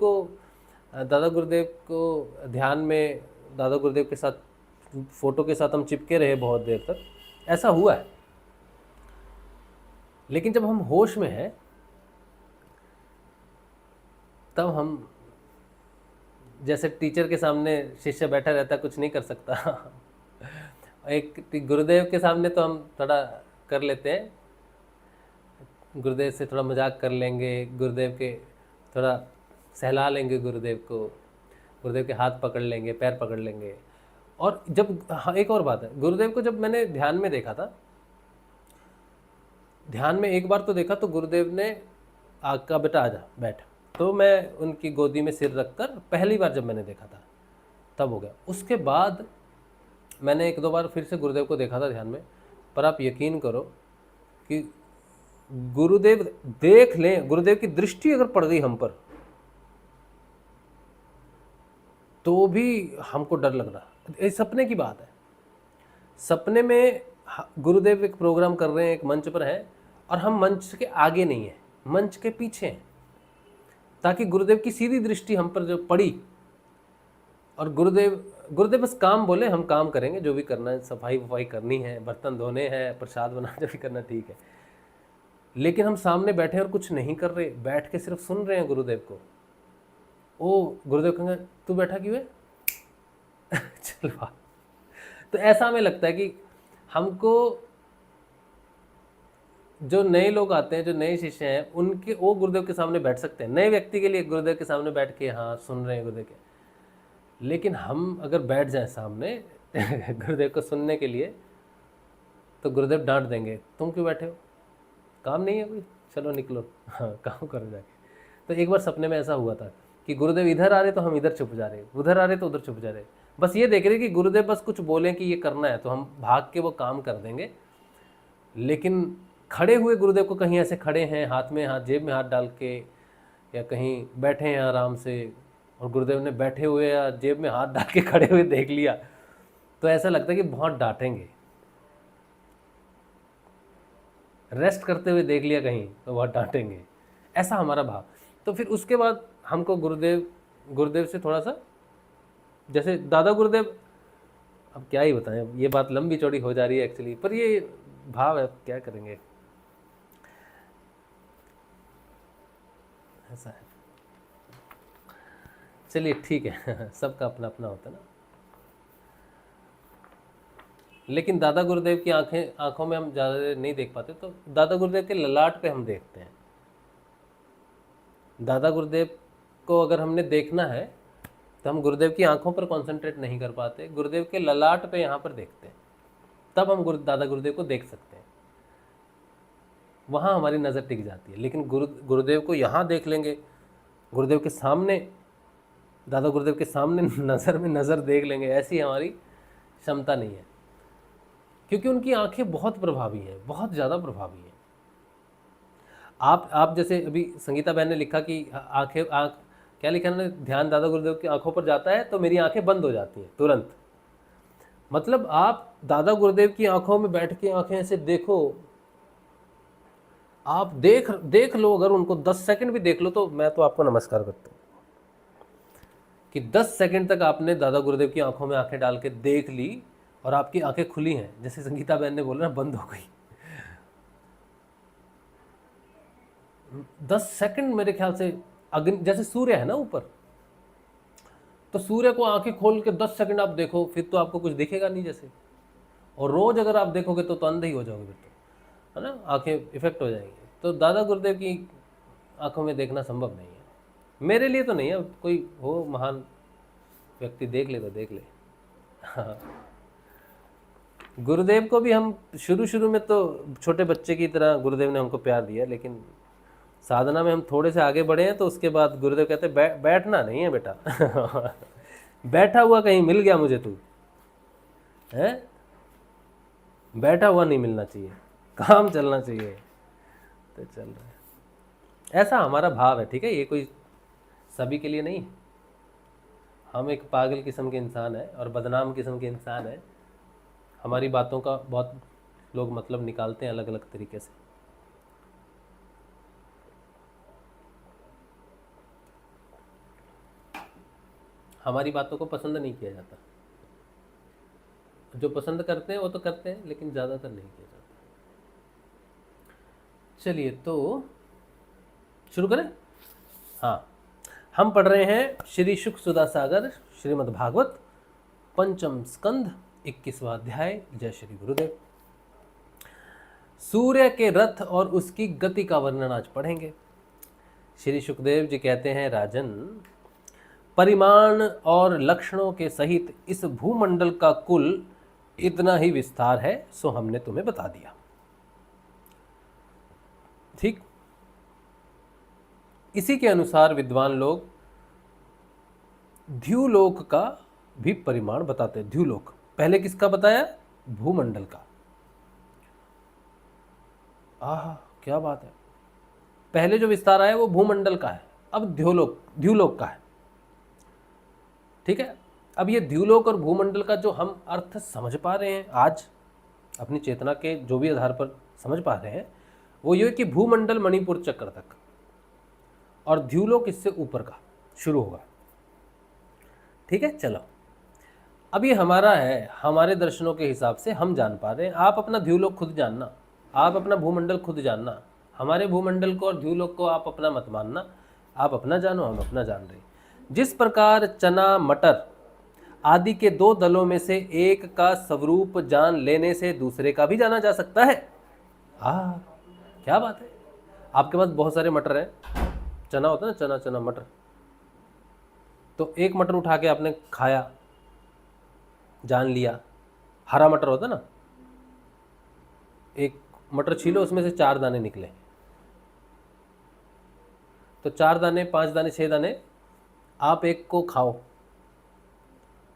[SPEAKER 1] को ध्यान में, दादा गुरुदेव के साथ फोटो के साथ हम चिपके रहे बहुत देर तक, ऐसा हुआ है। लेकिन जब हम होश में हैं तब हम जैसे टीचर के सामने शिष्य बैठा रहता है, कुछ नहीं कर सकता। एक गुरुदेव के सामने तो हम थोड़ा कर लेते हैं, गुरुदेव से थोड़ा मजाक कर लेंगे, गुरुदेव के थोड़ा सहला लेंगे, गुरुदेव को, गुरुदेव के हाथ पकड़ लेंगे, पैर पकड़ लेंगे। और जब, हाँ एक और बात है, गुरुदेव को जब मैंने ध्यान में देखा था, ध्यान में एक बार तो देखा तो गुरुदेव ने आका बेटा आजा बैठ, तो मैं उनकी गोदी में सिर रखकर पहली बार जब मैंने देखा था तब हो गया। उसके बाद मैंने एक दो बार फिर से गुरुदेव को देखा था ध्यान में, पर आप यकीन करो कि गुरुदेव देख लें, गुरुदेव की दृष्टि अगर पड़ गई हम पर तो भी हमको डर लग रहा। ये सपने की बात है, सपने में गुरुदेव एक प्रोग्राम कर रहे हैं, एक मंच पर हैं और हम मंच के आगे नहीं हैं, मंच के पीछे हैं, ताकि गुरुदेव की सीधी दृष्टि हम पर जो पड़ी और गुरुदेव बस काम बोले, हम काम करेंगे, जो भी करना है, सफाई वफाई करनी है, बर्तन धोने हैं, प्रसाद बनाना, जो भी करना ठीक है, लेकिन हम सामने बैठे और कुछ नहीं कर रहे, बैठ के सिर्फ सुन रहे हैं गुरुदेव को। ओ गुरुदेव कहेंगे तू बैठा क्यों है? चल बात। तो ऐसा हमें लगता है कि हमको जो नए लोग आते हैं, जो नए शिष्य हैं, उनके वो गुरुदेव के सामने बैठ सकते हैं, नए व्यक्ति के लिए गुरुदेव के सामने बैठ के हाँ सुन रहे हैं गुरुदेव के। लेकिन हम अगर बैठ जाएं सामने गुरुदेव को सुनने के लिए तो गुरुदेव डांट देंगे, तुम क्यों बैठे हो, काम नहीं है कोई, चलो निकलो, हाँ काम करो जाके। तो एक बार सपने में ऐसा हुआ था कि गुरुदेव इधर आ रहे तो हम इधर चुप जा रहे, उधर आ रहे तो उधर चुप जा रहे, बस ये देख रहे कि गुरुदेव बस कुछ बोलें कि ये करना है तो हम भाग के वो काम कर देंगे। लेकिन खड़े हुए गुरुदेव को कहीं ऐसे खड़े हैं, हाथ में हाथ, जेब में हाथ डाल के, या कहीं बैठे हैं आराम से, और गुरुदेव ने बैठे हुए या जेब में हाथ डाल के खड़े हुए देख लिया तो ऐसा लगता है कि बहुत डांटेंगे। रेस्ट करते हुए देख लिया कहीं तो बहुत डांटेंगे, ऐसा हमारा भाव। तो फिर उसके बाद हमको गुरुदेव से थोड़ा सा, जैसे दादा गुरुदेव, अब क्या ही बताएं, ये बात लंबी चौड़ी हो जा रही है एक्चुअली, पर ये भाव है, क्या करेंगे, ऐसा है। चलिए ठीक है, सबका अपना अपना होता है ना। लेकिन दादा गुरुदेव की आंखों में हम ज़्यादा देर नहीं देख पाते, तो दादा गुरुदेव के ललाट पे हम देखते हैं। दादा गुरुदेव को अगर हमने देखना है तो हम गुरुदेव की आंखों पर कंसंट्रेट नहीं कर पाते, गुरुदेव के ललाट पे यहाँ पर देखते हैं, तब हम दादा गुरुदेव को देख सकते हैं, वहाँ हमारी नज़र टिक जाती है। लेकिन गुरुदेव को यहाँ देख लेंगे, गुरुदेव के सामने, दादा गुरुदेव के सामने नज़र में नज़र देख लेंगे, ऐसी हमारी क्षमता नहीं है, क्योंकि उनकी आंखें बहुत प्रभावी हैं, बहुत ज़्यादा प्रभावी हैं। आप जैसे अभी संगीता बहन ने लिखा कि आंख क्या लिखा उन्होंने, ध्यान दादा गुरुदेव की आंखों पर जाता है तो मेरी आंखें बंद हो जाती हैं तुरंत। मतलब आप दादा गुरुदेव की आंखों में बैठ के आंखें ऐसे देखो, आप देख लो, अगर उनको 10 सेकंड भी देख लो तो मैं तो आपको नमस्कार करता हूँ कि 10 सेकंड तक आपने दादा गुरुदेव की आंखों में आंखें डाल के देख ली और आपकी आंखें खुली हैं, जैसे संगीता बहन ने बोला ना, बंद हो गई। 10 सेकंड मेरे ख्याल से, अग्नि जैसे सूर्य है ना ऊपर, तो सूर्य को आंखें खोल के 10 सेकंड आप देखो, फिर तो आपको कुछ दिखेगा नहीं जैसे, और रोज अगर आप देखोगे तो अंधे ही हो जाओगे फिर तो, है ना, आंखें इफेक्ट हो जाएंगी। तो दादा गुरुदेव की आंखों में देखना संभव नहीं है, मेरे लिए तो नहीं है, कोई हो महान व्यक्ति देख ले तो देख ले। हाँ, गुरुदेव को भी हम शुरू में तो छोटे बच्चे की तरह गुरुदेव ने हमको प्यार दिया, लेकिन साधना में हम थोड़े से आगे बढ़े हैं तो उसके बाद गुरुदेव कहते बैठना नहीं है बेटा बैठा हुआ कहीं मिल गया मुझे, तू है, बैठा हुआ नहीं मिलना चाहिए, काम चलना चाहिए। तो चल रहा है, ऐसा हमारा भाव है, ठीक है, ये कोई सभी के लिए नहीं। हम एक पागल किस्म के इंसान है और बदनाम किस्म के इंसान है, हमारी बातों का बहुत लोग मतलब निकालते हैं अलग अलग तरीके से। हमारी बातों को पसंद नहीं किया जाता, जो पसंद करते हैं वो तो करते हैं, लेकिन ज़्यादातर नहीं किया जाता। चलिए तो शुरू करें। हाँ, हम पढ़ रहे हैं श्री शुक सुधा सागर श्रीमद् भागवत पंचम स्कंध 21वां अध्याय। जय श्री गुरुदेव। सूर्य के रथ और उसकी गति का वर्णन आज पढ़ेंगे। श्री सुखदेव जी कहते हैं, राजन, परिमाण और लक्षणों के सहित इस भूमंडल का कुल इतना ही विस्तार है, सो हमने तुम्हें बता दिया। ठीक, इसी के अनुसार विद्वान लोग द्युलोक का भी परिमाण बताते हैं। द्युलोक पहले किसका बताया? भूमंडल का। आहा, क्या बात है। पहले जो विस्तार आया वो भूमंडल का है, अब द्युलोक का है। ठीक है, अब ये द्युलोक और भूमंडल का जो हम अर्थ समझ पा रहे हैं आज अपनी चेतना के जो भी आधार पर समझ पा रहे हैं, वो ये कि भूमंडल मणिपुर चक्र तक और द्युलोक इससे ऊपर का शुरू होगा। ठीक है, चलो, अब ये हमारा है, हमारे दर्शनों के हिसाब से हम जान पा रहे हैं। आप अपना द्युलोक खुद जानना, आप अपना भूमंडल खुद जानना। हमारे भूमंडल को और द्युलोक को आप अपना मत मानना, आप अपना जानो, हम अपना जान रहे हैं। जिस प्रकार चना मटर आदि के दो दलों में से एक का स्वरूप जान लेने से दूसरे का भी जाना जा सकता है। क्या बात है। आपके पास बहुत सारे मटर हैं, चना होता है ना, चना मटर। तो एक मटर उठा के आपने खाया, जान लिया। हरा मटर होता है ना, एक मटर छीलो, उसमें से 4 दाने निकले, तो 4 दाने, 5 दाने, 6 दाने, आप एक को खाओ,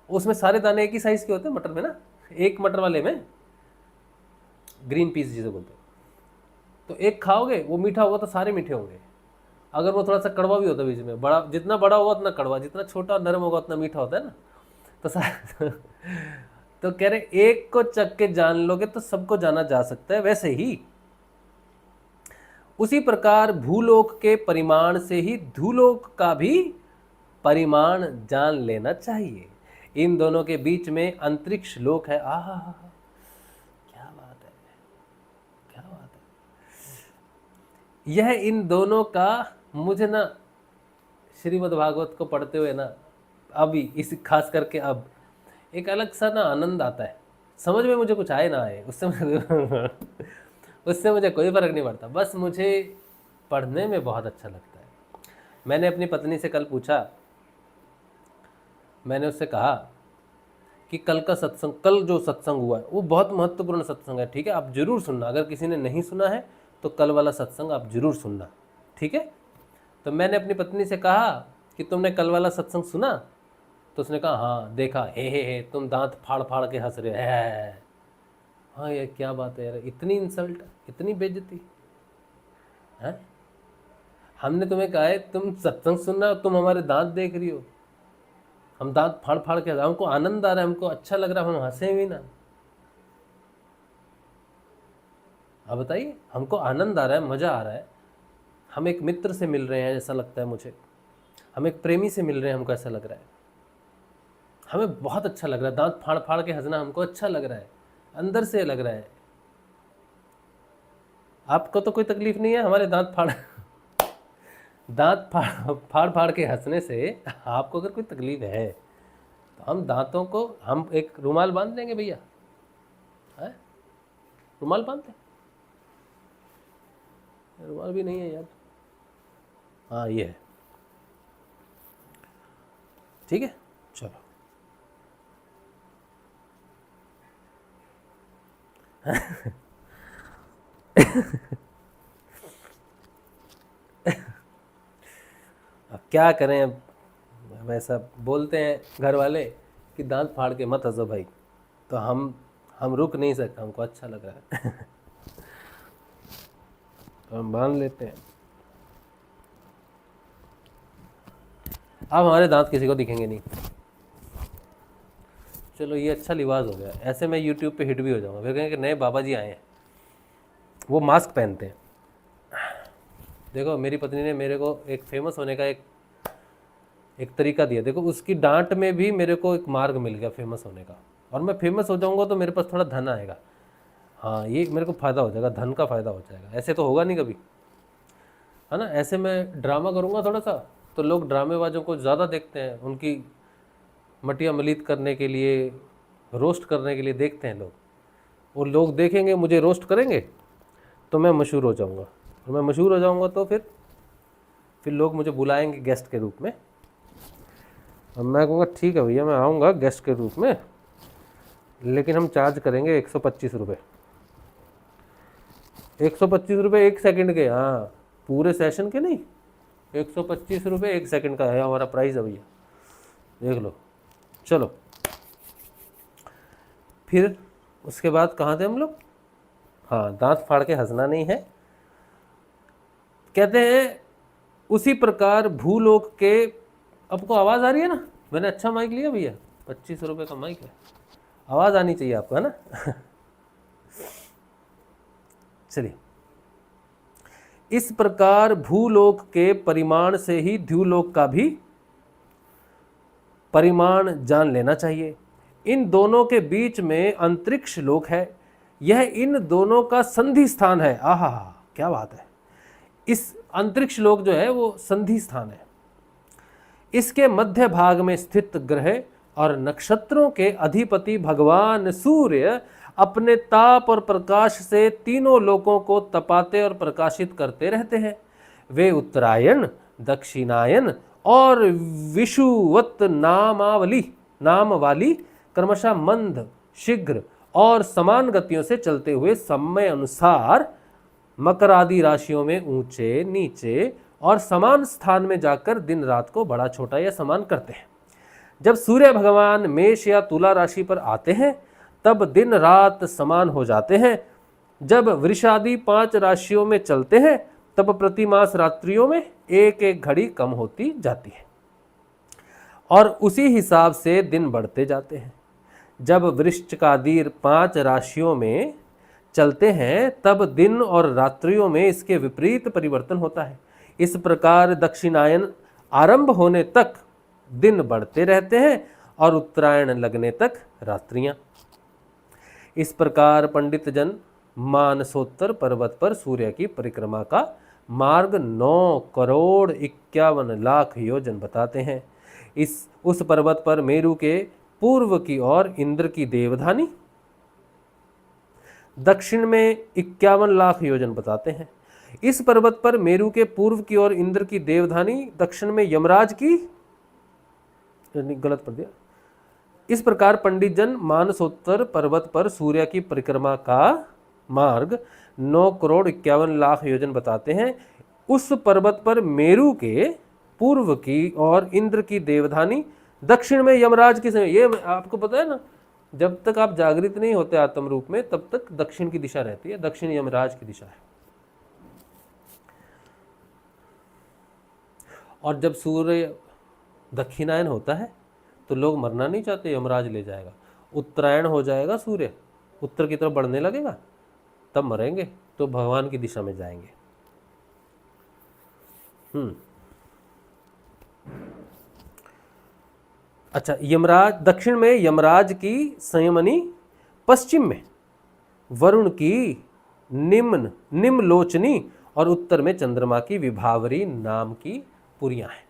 [SPEAKER 1] उसमें सारे दाने एक ही साइज के होते हैं मटर में ना, एक मटर वाले में ग्रीन पीस जिसे बोलते हैं। तो एक खाओगे, वो मीठा होगा तो सारे मीठे होंगे। अगर वो थोड़ा सा कड़वा भी होता है बीच में, बड़ा, जितना बड़ा होगा उतना कड़वा, जितना छोटा और नरम होगा उतना मीठा होता है ना। तो तो कह रहे एक को चख के जान लोगे तो सबको जाना जा सकता है। वैसे ही उसी प्रकार भूलोक के परिमाण से ही धूलोक का भी परिमाण जान लेना चाहिए। इन दोनों के बीच में अंतरिक्ष लोक है। आहा, क्या बात है, क्या बात है। यह इन दोनों का मुझे ना श्रीमद् भागवत को पढ़ते हुए ना अभी इस खास करके अब एक अलग सा ना आनंद आता है। समझ में मुझे कुछ आए ना आए, उससे मुझे कोई फर्क नहीं पड़ता, बस मुझे पढ़ने में बहुत अच्छा लगता है। मैंने अपनी पत्नी से कल पूछा, मैंने उससे कहा कि कल का सत्संग, कल जो सत्संग हुआ है वो बहुत महत्वपूर्ण सत्संग है। ठीक है, आप जरूर सुनना। अगर किसी ने नहीं सुना है तो कल वाला सत्संग आप जरूर सुनना। ठीक है, तो मैंने अपनी पत्नी से कहा कि तुमने कल वाला सत्संग सुना? तो उसने कहा हाँ देखा। हे तुम दांत फाड़ फाड़ के हंस रहे हैं। हाँ यार, क्या बात है यार, इतनी इंसल्ट, इतनी बेइज्जती है। हमने तुम्हें कहा है तुम सत्संग सुनना, तुम हमारे दांत देख रही हो। हम दांत फाड़ फाड़ के, हमको आनंद आ रहा है, हमको अच्छा लग रहा है, हम हंसे भी ना। आप बताइए, हमको आनंद आ रहा है, मज़ा आ रहा है। हम एक मित्र से मिल रहे हैं ऐसा लगता है मुझे, हम एक प्रेमी से मिल रहे हैं, हमको ऐसा लग रहा है, हमें बहुत अच्छा लग रहा है। दांत फाड़ फाड़ के हंसना हमको अच्छा लग रहा है, अंदर से लग रहा है। आपको तो कोई तकलीफ नहीं है हमारे दांत फाड़ फाड़ के हंसने से? आपको अगर कोई तकलीफ है तो हम दांतों को, हम एक रुमाल बांध देंगे भैया, है रुमाल बांधते? रुमाल भी नहीं है यार। हाँ ये है, ठीक है, चलो। अब क्या करें, अब ऐसा बोलते हैं घर वाले कि दांत फाड़ के मत हंसो भाई, तो हम रुक नहीं सकते, हमको अच्छा लग रहा है। तो हम बांध लेते हैं। अब हमारे दांत किसी को दिखेंगे नहीं। चलो ये अच्छा लिबास हो गया, ऐसे मैं YouTube पे हिट भी हो जाऊंगा। फिर कहेंगे कि नए बाबा जी आए हैं, वो मास्क पहनते हैं। देखो मेरी पत्नी ने मेरे को एक फेमस होने का एक तरीका दिया। देखो उसकी डांट में भी मेरे को एक मार्ग मिल गया फेमस होने का, और मैं फेमस हो जाऊंगा तो मेरे पास थोड़ा धन आएगा। हाँ ये मेरे को फ़ायदा हो जाएगा, धन का फ़ायदा हो जाएगा। ऐसे तो होगा नहीं कभी, है ना। ऐसे मैं ड्रामा करूँगा थोड़ा सा तो लोग ड्रामेबाजों को ज़्यादा देखते हैं, उनकी मटिया मलीत करने के लिए, रोस्ट करने के लिए देखते हैं लोग। वो लोग देखेंगे मुझे रोस्ट करेंगे तो मैं मशहूर हो जाऊंगा, और मैं मशहूर हो जाऊंगा तो फिर लोग मुझे बुलाएंगे गेस्ट के रूप में, और मैं कहूँगा ठीक है भैया मैं आऊँगा गेस्ट के रूप में, लेकिन हम चार्ज करेंगे 125 रुपये। 125 रुपये 1 सेकंड के, हाँ पूरे सेशन के नहीं, 125 रुपये 1 सेकंड का है हमारा प्राइस है भैया, देख लो। चलो फिर उसके बाद कहाँ थे हम लोग? हाँ, दांत फाड़ के हंसना नहीं है। कहते हैं उसी प्रकार भूलोक के, आपको आवाज़ आ रही है ना? मैंने अच्छा माइक लिया भैया, 25 रुपये का माइक है, आवाज़ आनी चाहिए आपको, है ना? चलिए, इस प्रकार भूलोक के परिमाण से ही द्युलोक का भी परिमाण जान लेना चाहिए। इन दोनों के बीच में अंतरिक्ष लोक है, यह इन दोनों का संधि स्थान है। आहा, क्या बात है! इस अंतरिक्ष लोक जो है वो संधि स्थान है। इसके मध्य भाग में स्थित ग्रह और नक्षत्रों के अधिपति भगवान सूर्य अपने ताप और प्रकाश से तीनों लोकों को तपाते और प्रकाशित करते रहते हैं। वे उत्तरायण, दक्षिणायन और विषुवत नाम वाली क्रमशः मंद, शीघ्र और समान गतियों से चलते हुए समय अनुसार मकर आदि राशियों में ऊंचे, नीचे और समान स्थान में जाकर दिन रात को बड़ा छोटा या समान करते हैं। जब सूर्य भगवान मेष या तुला राशि पर आते हैं तब दिन रात समान हो जाते हैं। जब वृषादि 5 राशियों में चलते हैं तब प्रतिमास रात्रियों में एक एक घड़ी कम होती जाती है और उसी हिसाब से दिन बढ़ते जाते हैं। जब वृश्चिकादि 5 राशियों में चलते हैं तब दिन और रात्रियों में इसके विपरीत परिवर्तन होता है। इस प्रकार दक्षिणायन आरंभ होने तक दिन बढ़ते रहते हैं और उत्तरायण लगने तक रात्रियां। इस प्रकार पंडित जन मानसोत्तर पर्वत पर सूर्य की परिक्रमा का मार्ग 9 करोड़ 51 लाख योजन बताते हैं। उस पर्वत पर मेरु के पूर्व की ओर इंद्र की देवधानी दक्षिण में 51 लाख योजन बताते हैं। इस पर्वत पर मेरु के पूर्व की ओर इंद्र की देवधानी, दक्षिण में यमराज की, गलत पढ़ दिया। इस प्रकार पंडित जन मानसोत्तर पर्वत पर सूर्य की परिक्रमा का मार्ग 9 करोड़ 51 लाख योजन बताते हैं। उस पर्वत पर मेरु के पूर्व की और इंद्र की देवधानी, दक्षिण में यमराज की समय। ये आपको पता है ना, जब तक आप जागृत नहीं होते आत्म रूप में तब तक दक्षिण की दिशा रहती है, दक्षिण यमराज की दिशा है। और जब सूर्य दक्षिणायन होता है तो लोग मरना नहीं चाहते, यमराज ले जाएगा। उत्तरायण हो जाएगा, सूर्य उत्तर की तरफ बढ़ने लगेगा, तब मरेंगे, तो भगवान की दिशा में जाएंगे। अच्छा, यमराज दक्षिण में यमराज की संयमनी, पश्चिम में वरुण की निम्नलोचनी और उत्तर में चंद्रमा की विभावरी नाम की पुरियां हैं।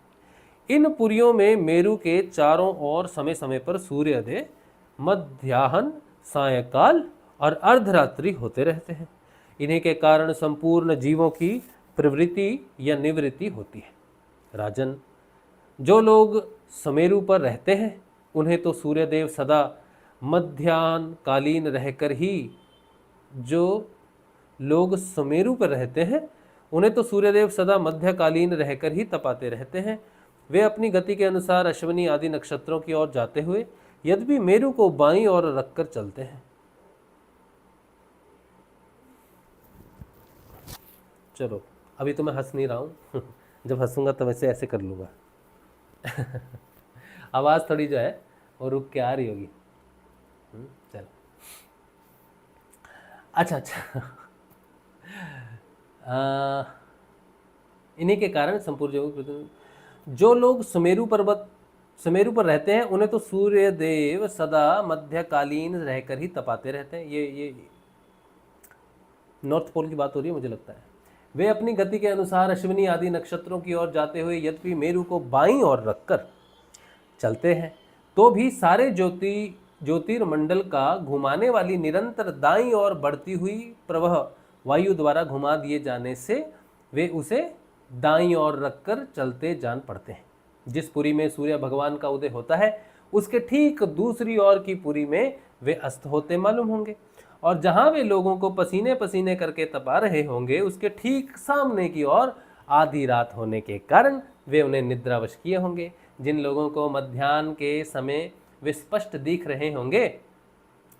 [SPEAKER 1] इन पुरियों में मेरु के चारों ओर समय समय पर सूर्योदय, मध्याह्न, सायंकाल और अर्धरात्रि होते रहते हैं। इन्हीं के कारण संपूर्ण जीवों की प्रवृत्ति या निवृत्ति होती है। राजन, जो लोग समेरु पर रहते हैं उन्हें तो सूर्यदेव सदा मध्याह्न कालीन रहकर ही, जो लोग समेरु पर रहते हैं उन्हें तो सूर्यदेव सदा मध्यकालीन रहकर ही तपाते रहते हैं। वे अपनी गति के अनुसार अश्विनी आदि नक्षत्रों की ओर जाते हुए यद्यपि मेरु को बाईं ओर रखकर चलते हैं। चलो, अभी तो मैं हंस नहीं रहा हूँ जब हंसूंगा तो वैसे ऐसे कर लूँगा आवाज़ थोड़ी जो है वो रुक के आ रही होगी। चलो, अच्छा इन्हीं के कारण संपूर्ण जो लोग समेरु पर रहते हैं उन्हें तो सूर्यदेव सदा मध्यकालीन रहकर ही तपाते रहते हैं। ये नॉर्थ पोल की बात हो रही है मुझे लगता है। वे अपनी गति के अनुसार अश्विनी आदि नक्षत्रों की ओर जाते हुए यद्यपि मेरु को बाईं ओर रखकर चलते हैं, तो भी सारे ज्योतिर्मंडल का घुमाने वाली निरंतर दाईं ओर बढ़ती हुई प्रवाह वायु द्वारा घुमा दिए जाने से वे उसे दाईं ओर रखकर चलते जान पड़ते हैं। जिस पुरी में सूर्य भगवान का उदय होता है, उसके ठीक दूसरी ओर की पुरी में वे अस्त होते मालूम होंगे, और जहां वे लोगों को पसीने पसीने करके तपा रहे होंगे, उसके ठीक सामने की ओर आधी रात होने के कारण वे उन्हें निद्रावश किए होंगे। जिन लोगों को मध्याह्न के समय वे स्पष्ट दिख रहे होंगे,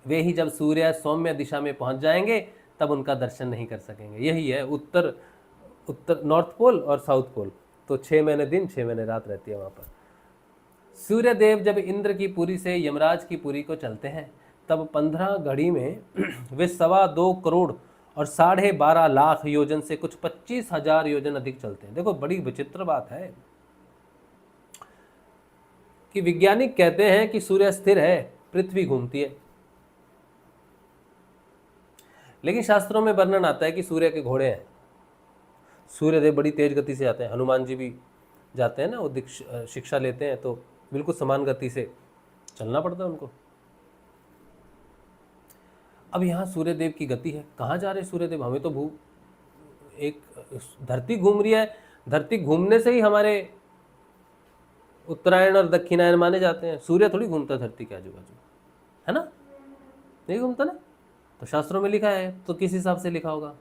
[SPEAKER 1] वे ही जब सूर्य सौम्य दिशा में पहुंच जाएंगे तब उनका दर्शन नहीं कर सकेंगे। यही है उत्तर नॉर्थ पोल और साउथ पोल। तो 6 महीने दिन 6 महीने रात रहती है वहाँ पर। सूर्यदेव जब इंद्र की पुरी से यमराज की पुरी को चलते हैं, तब 15 घड़ी में वे 2.25 करोड़ और 12.5 लाख योजन से कुछ 25,000 योजन अधिक चलते हैं। देखो बड़ी विचित्र बात है कि वैज्ञानिक कहते हैं कि सूर्य स्थिर है, पृथ्वी घूमती है, लेकिन शास्त्रों में वर्णन आता है कि सूर्य के घोड़े हैं। सूर्यदेव बड़ी तेज गति से आते हैं, हनुमान जी भी जाते हैं ना, वो शिक्षा लेते हैं तो बिल्कुल समान गति से चलना पड़ता है उनको। अब यहाँ सूर्यदेव की गति है, कहाँ जा रहे सूर्यदेव? हमें तो एक धरती घूम रही है, धरती घूमने से ही हमारे उत्तरायण और दक्षिणायन माने जाते हैं। सूर्य थोड़ी घूमता धरती के आजू बाजू, है ना? नहीं घूमता ना। तो शास्त्रों में लिखा है, तो किस हिसाब से लिखा होगा?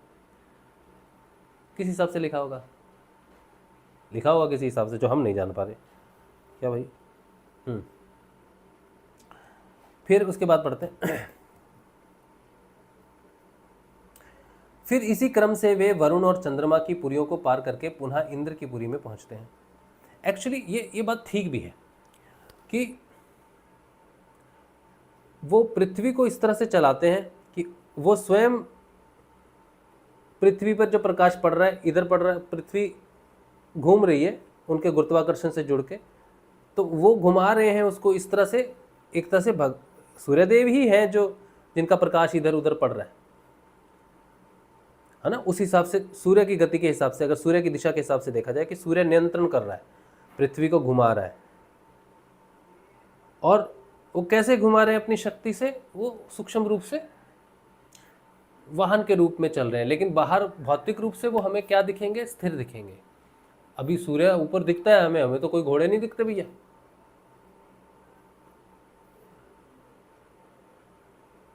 [SPEAKER 1] किस हिसाब से लिखा होगा? लिखा होगा किसी हिसाब से जो हम नहीं जान पा रहे। क्या भाई? फिर उसके बाद पढ़ते हैं फिर इसी क्रम से वे वरुण और चंद्रमा की पुरियों को पार करके पुनः इंद्र की पुरी में पहुंचते हैं। एक्चुअली ये बात ठीक भी है कि वो पृथ्वी को इस तरह से चलाते हैं कि वो स्वयं पृथ्वी पर जो प्रकाश पड़ रहा है, इधर पड़ रहा है, पृथ्वी घूम रही है उनके गुरुत्वाकर्षण से जुड़ के, तो वो घुमा रहे हैं उसको इस तरह से। एक तरह से सूर्यदेव ही हैं जो जिनका प्रकाश इधर उधर पड़ रहा है ना। उस हिसाब से सूर्य की गति के हिसाब से, अगर सूर्य की दिशा के हिसाब से देखा जाए कि सूर्य नियंत्रण कर रहा है, पृथ्वी को घुमा रहा है। और वो कैसे घुमा रहे हैं? अपनी शक्ति से। वो सूक्ष्म रूप से वाहन के रूप में चल रहे हैं, लेकिन बाहर भौतिक रूप से वो हमें क्या दिखेंगे? स्थिर दिखेंगे। अभी सूर्य ऊपर दिखता है हमें तो कोई घोड़े नहीं दिखते भैया।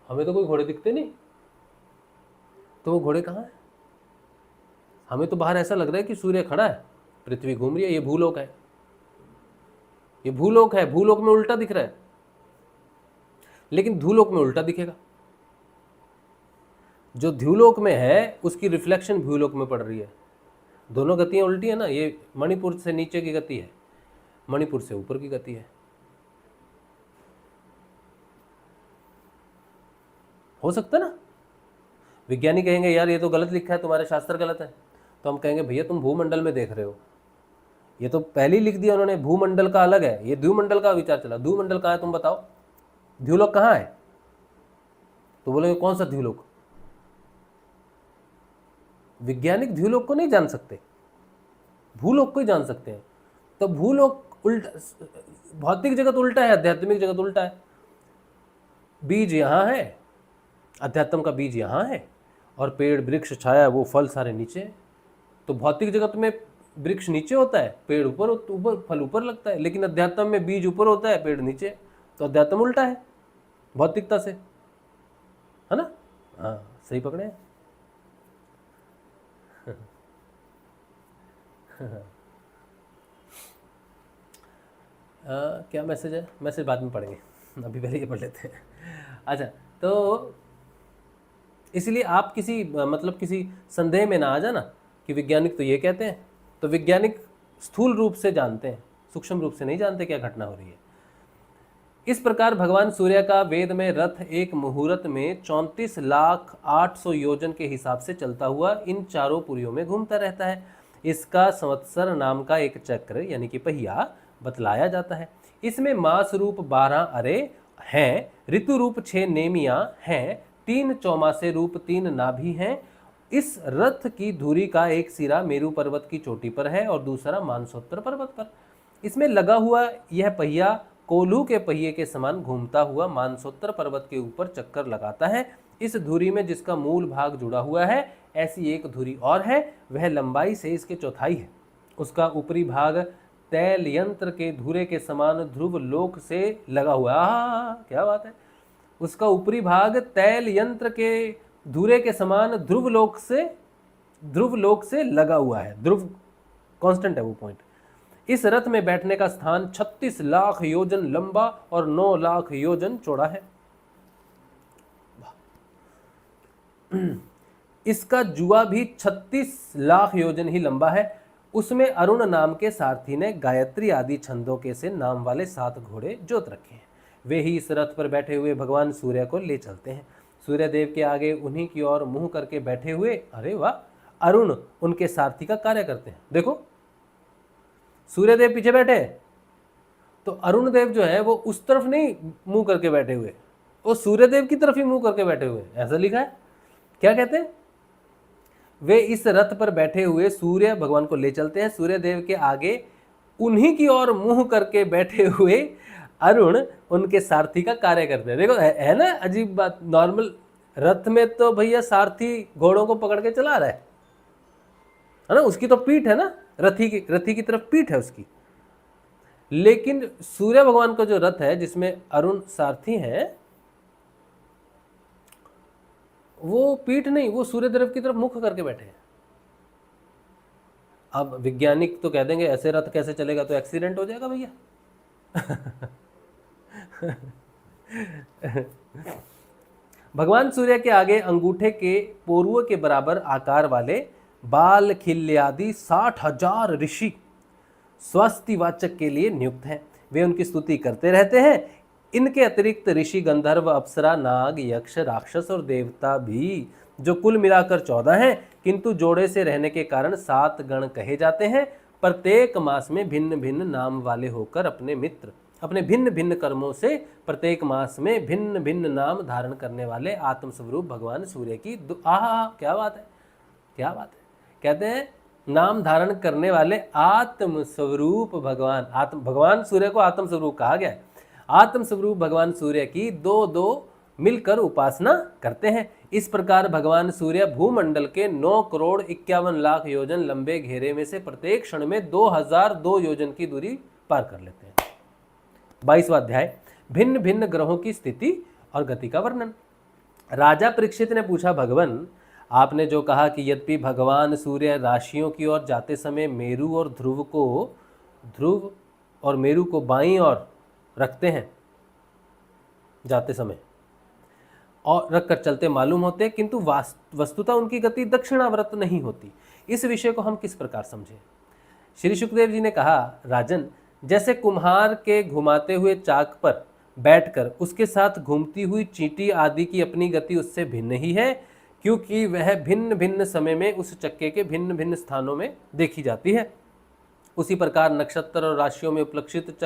[SPEAKER 1] हमें तो कोई घोड़े दिखते नहीं, तो वो घोड़े कहाँ हैं? हमें तो बाहर ऐसा लग रहा है कि सूर्य खड़ा है, पृथ्वी घूम रही है, ये भूलोक है, ये भूलोक है। भूलोक में उल्टा दिख रहा है, लेकिन धूलोक में उल्टा दिखेगा। जो ध्युलोक में है उसकी रिफ्लेक्शन भूलोक में पड़ रही है। दोनों गतियां उल्टी है ना। ये मणिपुर से नीचे की गति है, मणिपुर से ऊपर की गति है। हो सकता है ना। विज्ञानी कहेंगे यार ये तो गलत लिखा है, तुम्हारे शास्त्र गलत है। तो हम कहेंगे भैया तुम भूमंडल में देख रहे हो, ये तो पहले ही लिख दिया उन्होंने, भूमंडल का अलग है, ये द्विमंडल का विचार चला। द्विमंडल कहाँ है तुम बताओ? ध्युलोक कहाँ है? तो बोलेंगे कौन सा ध्युलोक? वैज्ञानिक ध्युलोक को नहीं जान सकते, भूलोक को ही जान सकते हैं। तो भूलोक उल्टा, भौतिक जगत उल्टा है, आध्यात्मिक जगत उल्टा है। बीज यहाँ है, अध्यात्म का बीज यहाँ है, और पेड़ वृक्ष छाया वो फल सारे नीचे है। तो भौतिक जगत में वृक्ष नीचे होता है, पेड़ ऊपर फल ऊपर लगता है, लेकिन अध्यात्म में बीज ऊपर होता है, पेड़ नीचे। तो अध्यात्म उल्टा है भौतिकता से, है ना। हाँ सही पकड़े हैं। क्या मैसेज है? मैसेज बाद में पढ़ेंगे, अभी पहले ये पढ़ लेते हैं। अच्छा, तो इसलिए आप किसी संदेह में ना आ जाना कि वैज्ञानिक तो ये कहते हैं। तो वैज्ञानिक स्थूल रूप से जानते हैं, सूक्ष्म रूप से नहीं जानते क्या घटना हो रही है। इस प्रकार भगवान सूर्य का वेद में रथ एक मुहूर्त में 34,08,000 योजन के हिसाब से चलता हुआ इन चारों पुरियों में घूमता रहता है। इसका संवत्सर नाम का एक चक्र यानी कि पहिया बतलाया जाता है। इसमें मास रूप 12 अरे हैं, ऋतु रूप 6 नेमियां हैं, 3 चौमासे रूप 3 नाभि हैं, इस रथ की धुरी का एक सिरा मेरू पर्वत की चोटी पर है और दूसरा मानसोत्तर पर्वत पर। इसमें लगा हुआ यह पहिया कोल्हू के पहिए के समान घूमता हुआ मानसोत्तर पर्वत के ऊपर चक्कर लगाता है। इस धुरी में जिसका मूल भाग जुड़ा हुआ है, ऐसी एक धुरी और है, वह लंबाई से इसके चौथाई है। उसका ऊपरी भाग तैल यंत्र के धुरे के समान ध्रुव लोक से लगा हुआ है। क्या बात है। उसका ऊपरी भाग तैल यंत्र के धुरे के समान ध्रुव लोक से लगा हुआ है। ध्रुव कांस्टेंट है वो पॉइंट। इस रथ में बैठने का स्थान 36 लाख योजन लंबा और 9 लाख योजन चौड़ा है। इसका जुआ भी 36 लाख योजन ही लंबा है। उसमें अरुण नाम के सारथी ने गायत्री आदि छंदों के से नाम वाले 7 घोड़े जोत रखे हैं। वे ही इस रथ पर बैठे हुए भगवान सूर्य को ले चलते हैं। सूर्य देव के आगे उन्हीं की ओर मुंह करके बैठे हुए, अरे वाह, अरुण उनके सारथी का कार्य करते हैं। देखो, सूर्य देव पीछे बैठे तो अरुण देव जो है वो उस तरफ नहीं मुंह करके बैठे हुए, वो सूर्य देव की तरफ ही मुंह करके बैठे हुए, ऐसा लिखा है। क्या कहते हैं, वे इस रथ पर बैठे हुए सूर्य भगवान को ले चलते हैं। सूर्य देव के आगे उन्हीं की ओर मुंह करके बैठे हुए अरुण उनके सारथी का कार्य करते हैं। देखो है ना अजीब बात। नॉर्मल रथ में तो भैया सारथी घोड़ों को पकड़ के चला रहा है ना, उसकी तो पीठ है ना, रथी की तरफ पीठ है उसकी। लेकिन सूर्य भगवान का जो रथ है जिसमें अरुण सारथी हैं, वो पीठ नहीं, वो सूर्य देव की तरफ मुख करके बैठे हैं। अब वैज्ञानिक तो कह देंगे ऐसे रथ कैसे चलेगा, तो एक्सीडेंट हो जाएगा भैया। भगवान सूर्य के आगे अंगूठे के पोरुओं के बराबर आकार वाले बाल खिल्यादि 60,000 ऋषि स्वास्तिवाचक के लिए नियुक्त हैं। वे उनकी स्तुति करते रहते हैं। इनके अतिरिक्त ऋषि, गंधर्व, अप्सरा, नाग, यक्ष, राक्षस और देवता भी, जो कुल मिलाकर 14 हैं, किंतु जोड़े से रहने के कारण 7 गण कहे जाते हैं। प्रत्येक मास में भिन्न भिन्न नाम वाले होकर अपने भिन्न भिन्न कर्मों से प्रत्येक मास में भिन्न भिन्न नाम धारण करने वाले आत्म स्वरूप भगवान सूर्य की क्या बात है, क्या बात है। कहते हैं नाम धारण करने वाले आत्म स्वरूप भगवान सूर्य को आत्म स्वरूप कहा गया है। आत्म स्वरूप भगवान सूर्य की दो मिलकर उपासना करते हैं। इस प्रकार भगवान सूर्य भूमंडल के 9 करोड़ 51 लाख योजन लंबे घेरे में से प्रत्येक क्षण में 2002 योजन की दूरी पार कर लेते हैं। 22वां अध्याय, भिन्न भिन्न ग्रहों की स्थिति और गति का वर्णन। राजा परीक्षित ने पूछा, भगवान आपने जो कहा कि यद्यपि भगवान सूर्य राशियों की ओर जाते समय मेरू और मेरू को बाईं ओर रखते हैं जाते समय और रखकर चलते मालूम होते, किंतु वस्तुतः उनकी गति दक्षिणावर्त नहीं होती। इस विषय को हम किस प्रकार समझें। श्री सुखदेव जी ने कहा, राजन, जैसे कुम्हार के घुमाते हुए चाक पर बैठकर उसके साथ घूमती हुई चींटी आदि की अपनी गति उससे भिन्न ही है, क्योंकि वह भिन्न भिन्न समय में उस चक्के के भिन्न भिन्न स्थानों में देखी जाती है। उसी प्रकार नक्षत्र और राशियों में उपलक्षित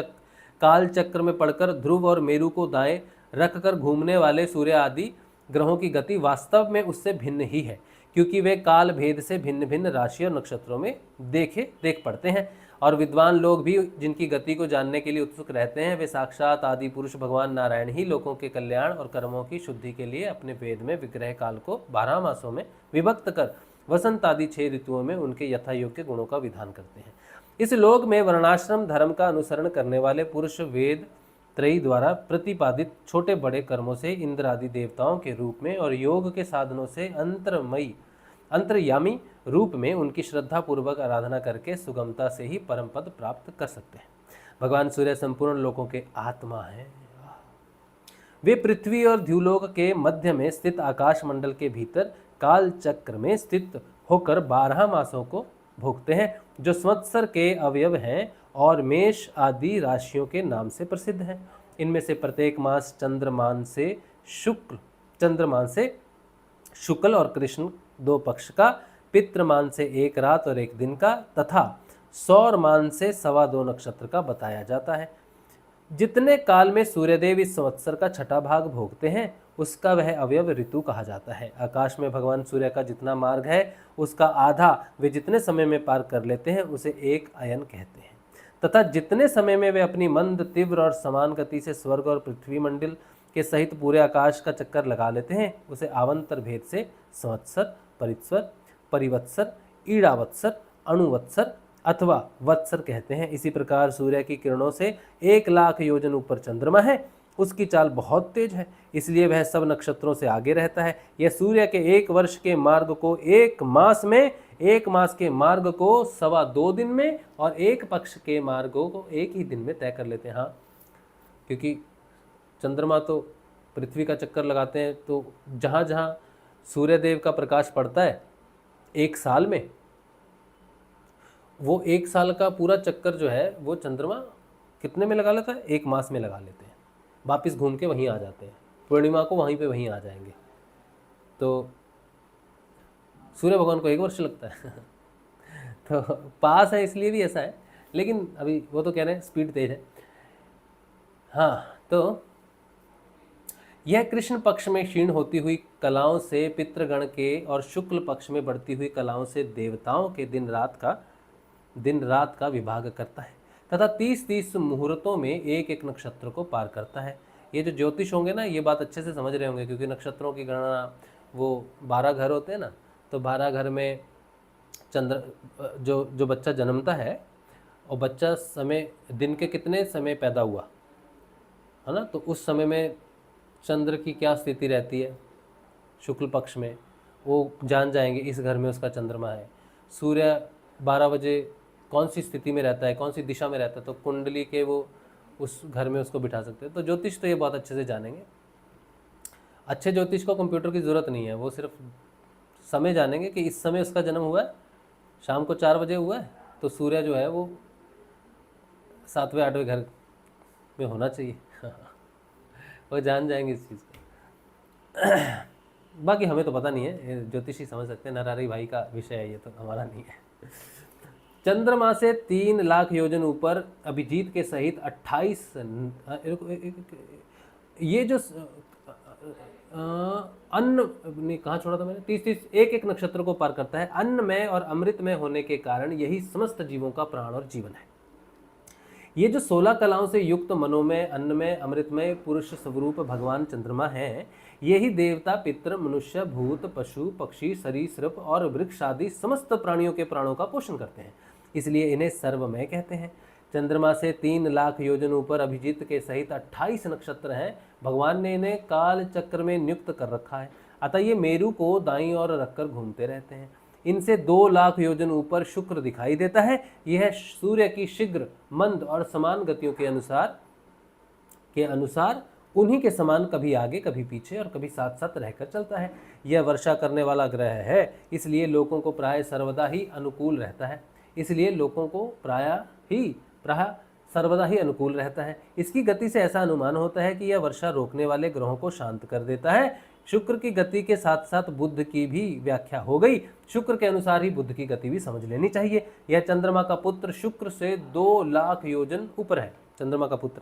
[SPEAKER 1] काल चक्र में पड़कर ध्रुव और मेरू को दाएं रखकर घूमने वाले सूर्य आदि ग्रहों की गति वास्तव में उससे भिन्न ही है, क्योंकि वे काल भेद से भिन्न भिन्न राशि और नक्षत्रों में देख पड़ते हैं। और विद्वान लोग भी जिनकी गति को जानने के लिए उत्सुक रहते हैं, वे साक्षात आदि पुरुष भगवान नारायण ही लोगों के कल्याण और कर्मों की शुद्धि के लिए अपने वेद में विग्रह काल को 12 मासों में विभक्त कर वसंत आदि 6 ऋतुओं में उनके यथायोग्य गुणों का विधान करते हैं। इस लोक में वर्णाश्रम धर्म का अनुसरण करने वाले पुरुष वेद त्रयी द्वारा प्रतिपादित छोटे बड़े कर्मों से इंद्र आदि देवताओं के रूप में और योग के साधनों से अंतर्यामी रूप में उनकी श्रद्धा पूर्वक आराधना करके सुगमता से ही परम पद प्राप्त कर सकते हैं। भगवान सूर्य संपूर्ण लोकों के आत्मा हैं। वे पृथ्वी और द्युलोक के मध्य में स्थित आकाश मंडल के भीतर काल चक्र में स्थित होकर 12 मासों को भोगते हैं, जो संवत्सर के अवयव हैं और मेष आदि राशियों के नाम से प्रसिद्ध हैं। इनमें से प्रत्येक मास चंद्रमान से शुक्ल और कृष्ण 2 पक्ष का, पितृमान से 1 रात और 1 दिन का तथा सौरमान से 2.25 नक्षत्र का बताया जाता है। जितने काल में सूर्यदेव इस संवत्सर का छठा भाग भोगते हैं उसका वह अवयव ऋतु कहा जाता है। आकाश में भगवान सूर्य का जितना मार्ग है उसका आधा वे जितने समय में पार कर लेते हैं उसे एक अयन कहते हैं, तथा जितने समय में वे अपनी मंद, तीव्र और समान गति से स्वर्ग और पृथ्वी मंडल के सहित पूरे आकाश का चक्कर लगा लेते हैं उसे आवांतर भेद से संवत्सर, परित्सर, परिवत्सर, ईड़ावत्सर, अणुवत्सर अथवा वत्सर कहते हैं। इसी प्रकार सूर्य की किरणों से 1,00,000 योजन ऊपर चंद्रमा है, उसकी चाल बहुत तेज है, इसलिए वह सब नक्षत्रों से आगे रहता है। यह सूर्य के 1 वर्ष के मार्ग को 1 मास में, 1 मास के मार्ग को 2.25 दिन में और 1 पक्ष के मार्गों को 1 ही दिन में तय कर लेते हैं। हाँ, क्योंकि चंद्रमा तो पृथ्वी का चक्कर लगाते हैं, तो जहाँ जहाँ सूर्यदेव का प्रकाश पड़ता है 1 साल में, वो 1 साल का पूरा चक्कर जो है वो चंद्रमा कितने में लगा लेता है? 1 मास में लगा लेते हैं। वापस घूम के वहीं आ जाते हैं, पूर्णिमा को वहीं पे वहीं आ जाएंगे। तो सूर्य भगवान को 1 वर्ष लगता है तो पास है इसलिए भी ऐसा है, लेकिन अभी वो तो कह रहे हैं स्पीड तेज है। हाँ, तो यह कृष्ण पक्ष में क्षीण होती हुई कलाओं से पितृगण के और शुक्ल पक्ष में बढ़ती हुई कलाओं से देवताओं के दिन रात का विभाग करता है तथा 30-30 मुहूर्तों में एक एक नक्षत्र को पार करता है। ये जो ज्योतिष होंगे ना, ये बात अच्छे से समझ रहे होंगे, क्योंकि नक्षत्रों की गणना वो 12 घर होते हैं ना, तो 12 घर में जो बच्चा जन्मता है और बच्चा दिन के कितने समय पैदा हुआ है ना, तो उस समय में चंद्र की क्या स्थिति रहती है शुक्ल पक्ष में, वो जान जाएंगे इस घर में उसका चंद्रमा है। सूर्य 12 बजे कौन सी स्थिति में रहता है, कौन सी दिशा में रहता है, तो कुंडली के वो उस घर में उसको बिठा सकते हैं। तो ज्योतिष तो ये बहुत अच्छे से जानेंगे। अच्छे ज्योतिष को कंप्यूटर की ज़रूरत नहीं है, वो सिर्फ समय जानेंगे कि इस समय उसका जन्म हुआ है, शाम को 4 बजे हुआ है, तो सूर्य जो है वो 7वें 8वें घर में होना चाहिए वो जान जाएंगे इस चीज़ को बाकी हमें तो पता नहीं है, ज्योतिषी समझ सकते हैं, नरहरि भाई का विषय है, ये तो हमारा नहीं है। चंद्रमा से 3,00,000 योजन ऊपर अभिजीत के सहित 28 ये जो अन्न ने कहाँ छोड़ा था मैंने, 30-30 एक नक्षत्र को पार करता है। अन्नमय और अमृतमय होने के कारण यही समस्त जीवों का प्राण और जीवन है। ये जो 16 कलाओं से युक्त मनोमय, अन्नमय, अमृतमय पुरुष स्वरूप भगवान चंद्रमा है, यही देवता, पितृ, मनुष्य, भूत, पशु, पक्षी, सरीसृप और वृक्ष आदि समस्त प्राणियों के प्राणों का पोषण करते हैं, इसलिए इन्हें सर्वमय कहते हैं। चंद्रमा से 3,00,000 योजन ऊपर अभिजीत के सहित 28 नक्षत्र हैं। भगवान ने इन्हें काल चक्र में नियुक्त कर रखा है, अतः ये मेरु को दाईं ओर रखकर घूमते रहते हैं। इनसे 2,00,000 योजन ऊपर शुक्र दिखाई देता है। यह सूर्य की शीघ्र, मंद और समान गतियों के अनुसार उन्हीं के समान कभी आगे, कभी पीछे और कभी साथ साथ रहकर चलता है। यह वर्षा करने वाला ग्रह है, इसलिए लोगों को प्राय सर्वदा ही अनुकूल रहता है। इसकी गति से ऐसा अनुमान होता है कि यह वर्षा रोकने वाले ग्रहों को शांत कर देता है। शुक्र की गति के साथ साथ बुध की भी व्याख्या हो गई। शुक्र के अनुसार ही बुध की गति भी समझ लेनी चाहिए। यह चंद्रमा का पुत्र शुक्र से 2,00,000 योजन ऊपर है। चंद्रमा का पुत्र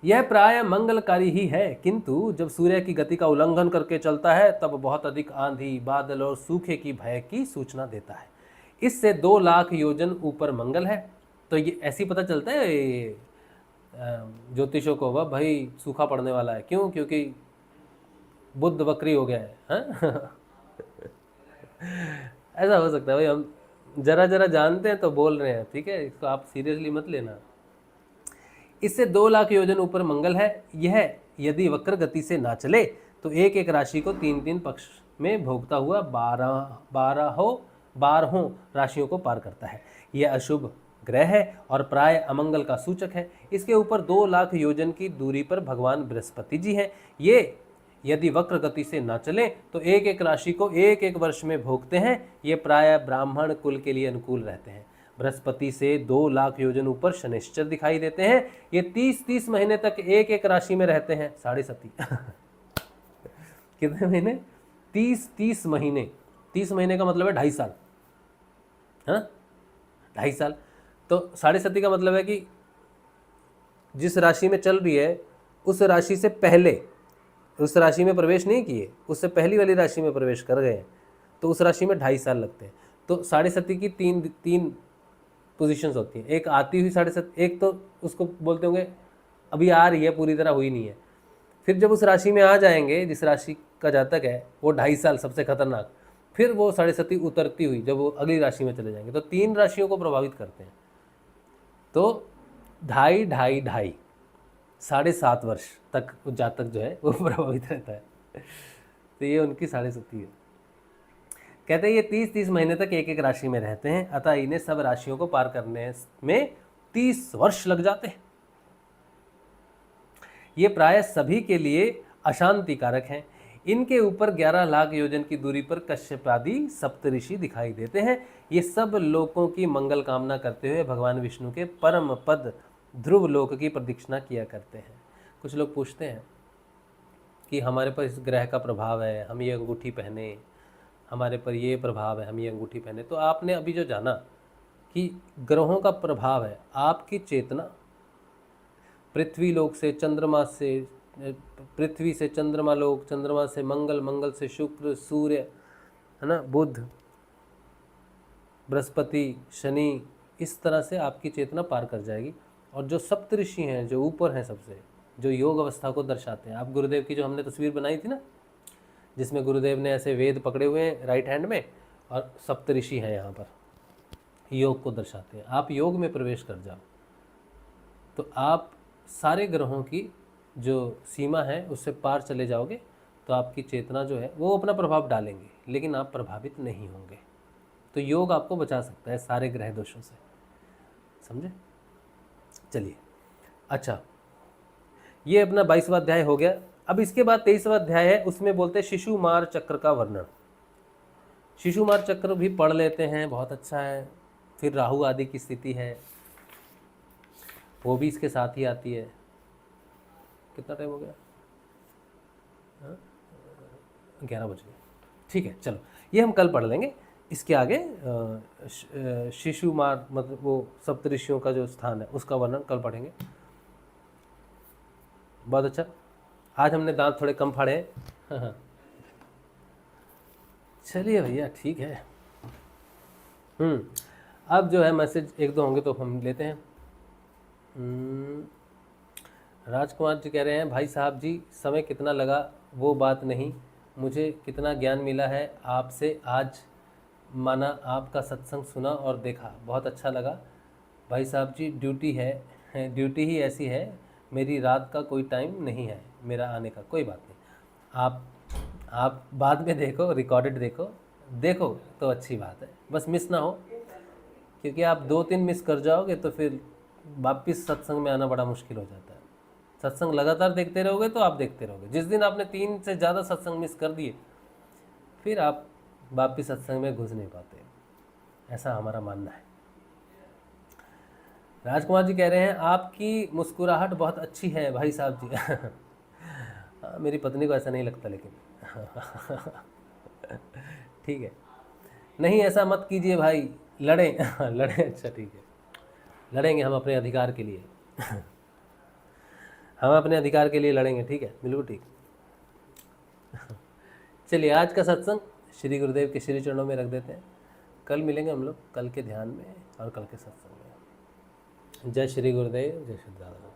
[SPEAKER 1] यह प्राय मंगलकारी ही है, किंतु जब सूर्य की गति का उल्लंघन करके चलता है तब बहुत अधिक आंधी, बादल और सूखे की भय की सूचना देता है। इससे 2,00,000 योजन ऊपर मंगल है। तो ये ऐसे ही पता चलता है ज्योतिषों को, वह भाई सूखा पड़ने वाला है। क्यों? क्योंकि बुध वक्री हो गया है, ऐसा हो सकता है भाई, हम जरा जानते हैं तो बोल रहे हैं, ठीक है, इसको आप सीरियसली मत लेना। इससे 2,00,000 योजन ऊपर मंगल है। यह यदि वक्र गति से ना चले तो एक राशि को 3 पक्ष में भोगता हुआ 12 राशियों को पार करता है। यह अशुभ ग्रह है और प्राय अमंगल का सूचक है। इसके ऊपर 2,00,000 योजन की दूरी पर भगवान बृहस्पति जी हैं। ये यदि वक्र गति से ना चले तो एक राशि को एक वर्ष में भोगते हैं। ये प्राय ब्राह्मण कुल के लिए अनुकूल रहते हैं। बृहस्पति से 2,00,000 योजन ऊपर शनिश्चर दिखाई देते हैं। ये 30 महीने तक एक राशि में रहते हैं। 37 कितने महीने? 30 महीने। 30 महीने का मतलब है 2.5 साल, हाँ, 2.5 साल। तो 37 का मतलब है कि जिस राशि में चल रही है उस राशि से पहले उस राशि में प्रवेश नहीं किए, उससे पहली वाली राशि में प्रवेश कर गए, तो उस राशि में 2.5 साल लगते हैं। तो 7.5 की तीन पोजीशंस होती हैं। एक आती हुई 7.5, एक तो उसको बोलते होंगे अभी आ रही है, पूरी तरह हुई नहीं है। फिर जब उस राशि में आ जाएंगे, जिस राशि का जातक है वो 2.5 साल सबसे खतरनाक, फिर वो 7.5 उतरती हुई जब वो अगली राशि में चले जाएंगे, तो 3 राशियों को प्रभावित करते हैं। तो 2.5 7.5 वर्ष तक वो जातक जो है वो प्रभावित रहता है। तो ये उनकी 7.5 है। कहते हैं ये 30 महीने तक एक एक राशि में रहते हैं, अतः इन्हें सब राशियों को पार करने में 30 वर्ष लग जाते हैं। ये प्राय सभी के लिए अशांति कारक हैं। इनके ऊपर 11 लाख योजन की दूरी पर कश्यपादि सप्तऋषि दिखाई देते हैं। ये सब लोगों की मंगल कामना करते हुए भगवान विष्णु के परम पद ध्रुव लोक की प्रदक्षिणा किया करते हैं। कुछ लोग पूछते हैं कि हमारे पर इस ग्रह का प्रभाव है, हम ये अंगूठी पहने, हमारे पर ये प्रभाव है, हम ये अंगूठी पहने। तो आपने अभी जो जाना कि ग्रहों का प्रभाव है, आपकी चेतना पृथ्वी लोक से चंद्रमा से, पृथ्वी से चंद्रमा लोक, चंद्रमा से मंगल, मंगल से शुक्र, सूर्य, है ना, बुध, बृहस्पति, शनि, इस तरह से आपकी चेतना पार कर जाएगी। और जो सप्तऋषि हैं, जो ऊपर हैं सबसे, जो योग अवस्था को दर्शाते हैं, आप गुरुदेव की जो हमने तस्वीर बनाई थी ना, जिसमें गुरुदेव ने ऐसे वेद पकड़े हुए हैं राइट हैंड में और सप्तऋषि हैं यहाँ पर, योग को दर्शाते हैं। आप योग में प्रवेश कर जाओ तो आप सारे ग्रहों की जो सीमा है उससे पार चले जाओगे, तो आपकी चेतना जो है वो अपना प्रभाव डालेंगे, लेकिन आप प्रभावित नहीं होंगे। तो योग आपको बचा सकता है सारे ग्रह दोषों से, समझे? चलिए, अच्छा, ये अपना 22वां अध्याय हो गया। अब इसके बाद 23वां अध्याय है, उसमें बोलते हैं शिशुमार चक्र का वर्णन। शिशुमार चक्र भी पढ़ लेते हैं, बहुत अच्छा है। फिर राहु आदि की स्थिति है, वो भी इसके साथ ही आती है। कितना टाइम हो गया? 11 बज गए। ठीक है, चलो ये हम कल पढ़ लेंगे। इसके आगे शिशुमार मतलब वो सप्तऋषियों का जो स्थान है उसका वर्णन कल पढ़ेंगे। बहुत अच्छा, आज हमने दांत थोड़े कम फाड़े हैं। हाँ, चलिए भैया, ठीक है। अब जो है मैसेज 1-2 होंगे तो हम लेते हैं। राजकुमार जी कह रहे हैं, भाई साहब जी, समय कितना लगा वो बात नहीं, मुझे कितना ज्ञान मिला है आपसे आज। माना आपका सत्संग सुना और देखा, बहुत अच्छा लगा भाई साहब जी। ड्यूटी ड्यूटी ही ऐसी है, मेरी रात का कोई टाइम नहीं है मेरा आने का। कोई बात नहीं, आप बाद में देखो, रिकॉर्डेड देखो तो अच्छी बात है, बस मिस ना हो, क्योंकि आप 2-3 मिस कर जाओगे तो फिर वापस सत्संग में आना बड़ा मुश्किल हो जाता है। सत्संग लगातार देखते रहोगे तो आप देखते रहोगे। जिस दिन आपने 3 से ज़्यादा सत्संग मिस कर दिए, फिर आप वापस सत्संग में घुस नहीं पाते, ऐसा हमारा मानना है। राजकुमार जी कह रहे हैं, आपकी मुस्कुराहट बहुत अच्छी है भाई साहब जी। हाँ, मेरी पत्नी को ऐसा नहीं लगता, लेकिन ठीक है, नहीं ऐसा मत कीजिए भाई, लड़ें। लड़ें, अच्छा ठीक है, लड़ेंगे हम अपने अधिकार के लिए। हम अपने अधिकार के लिए लड़ेंगे, ठीक है, बिल्कुल ठीक। चलिए, आज का सत्संग श्री गुरुदेव के श्री चरणों में रख देते हैं। कल मिलेंगे हम लोग, कल के ध्यान में और कल के सत्संग में। जय श्री गुरुदेव, जय श्री दादा।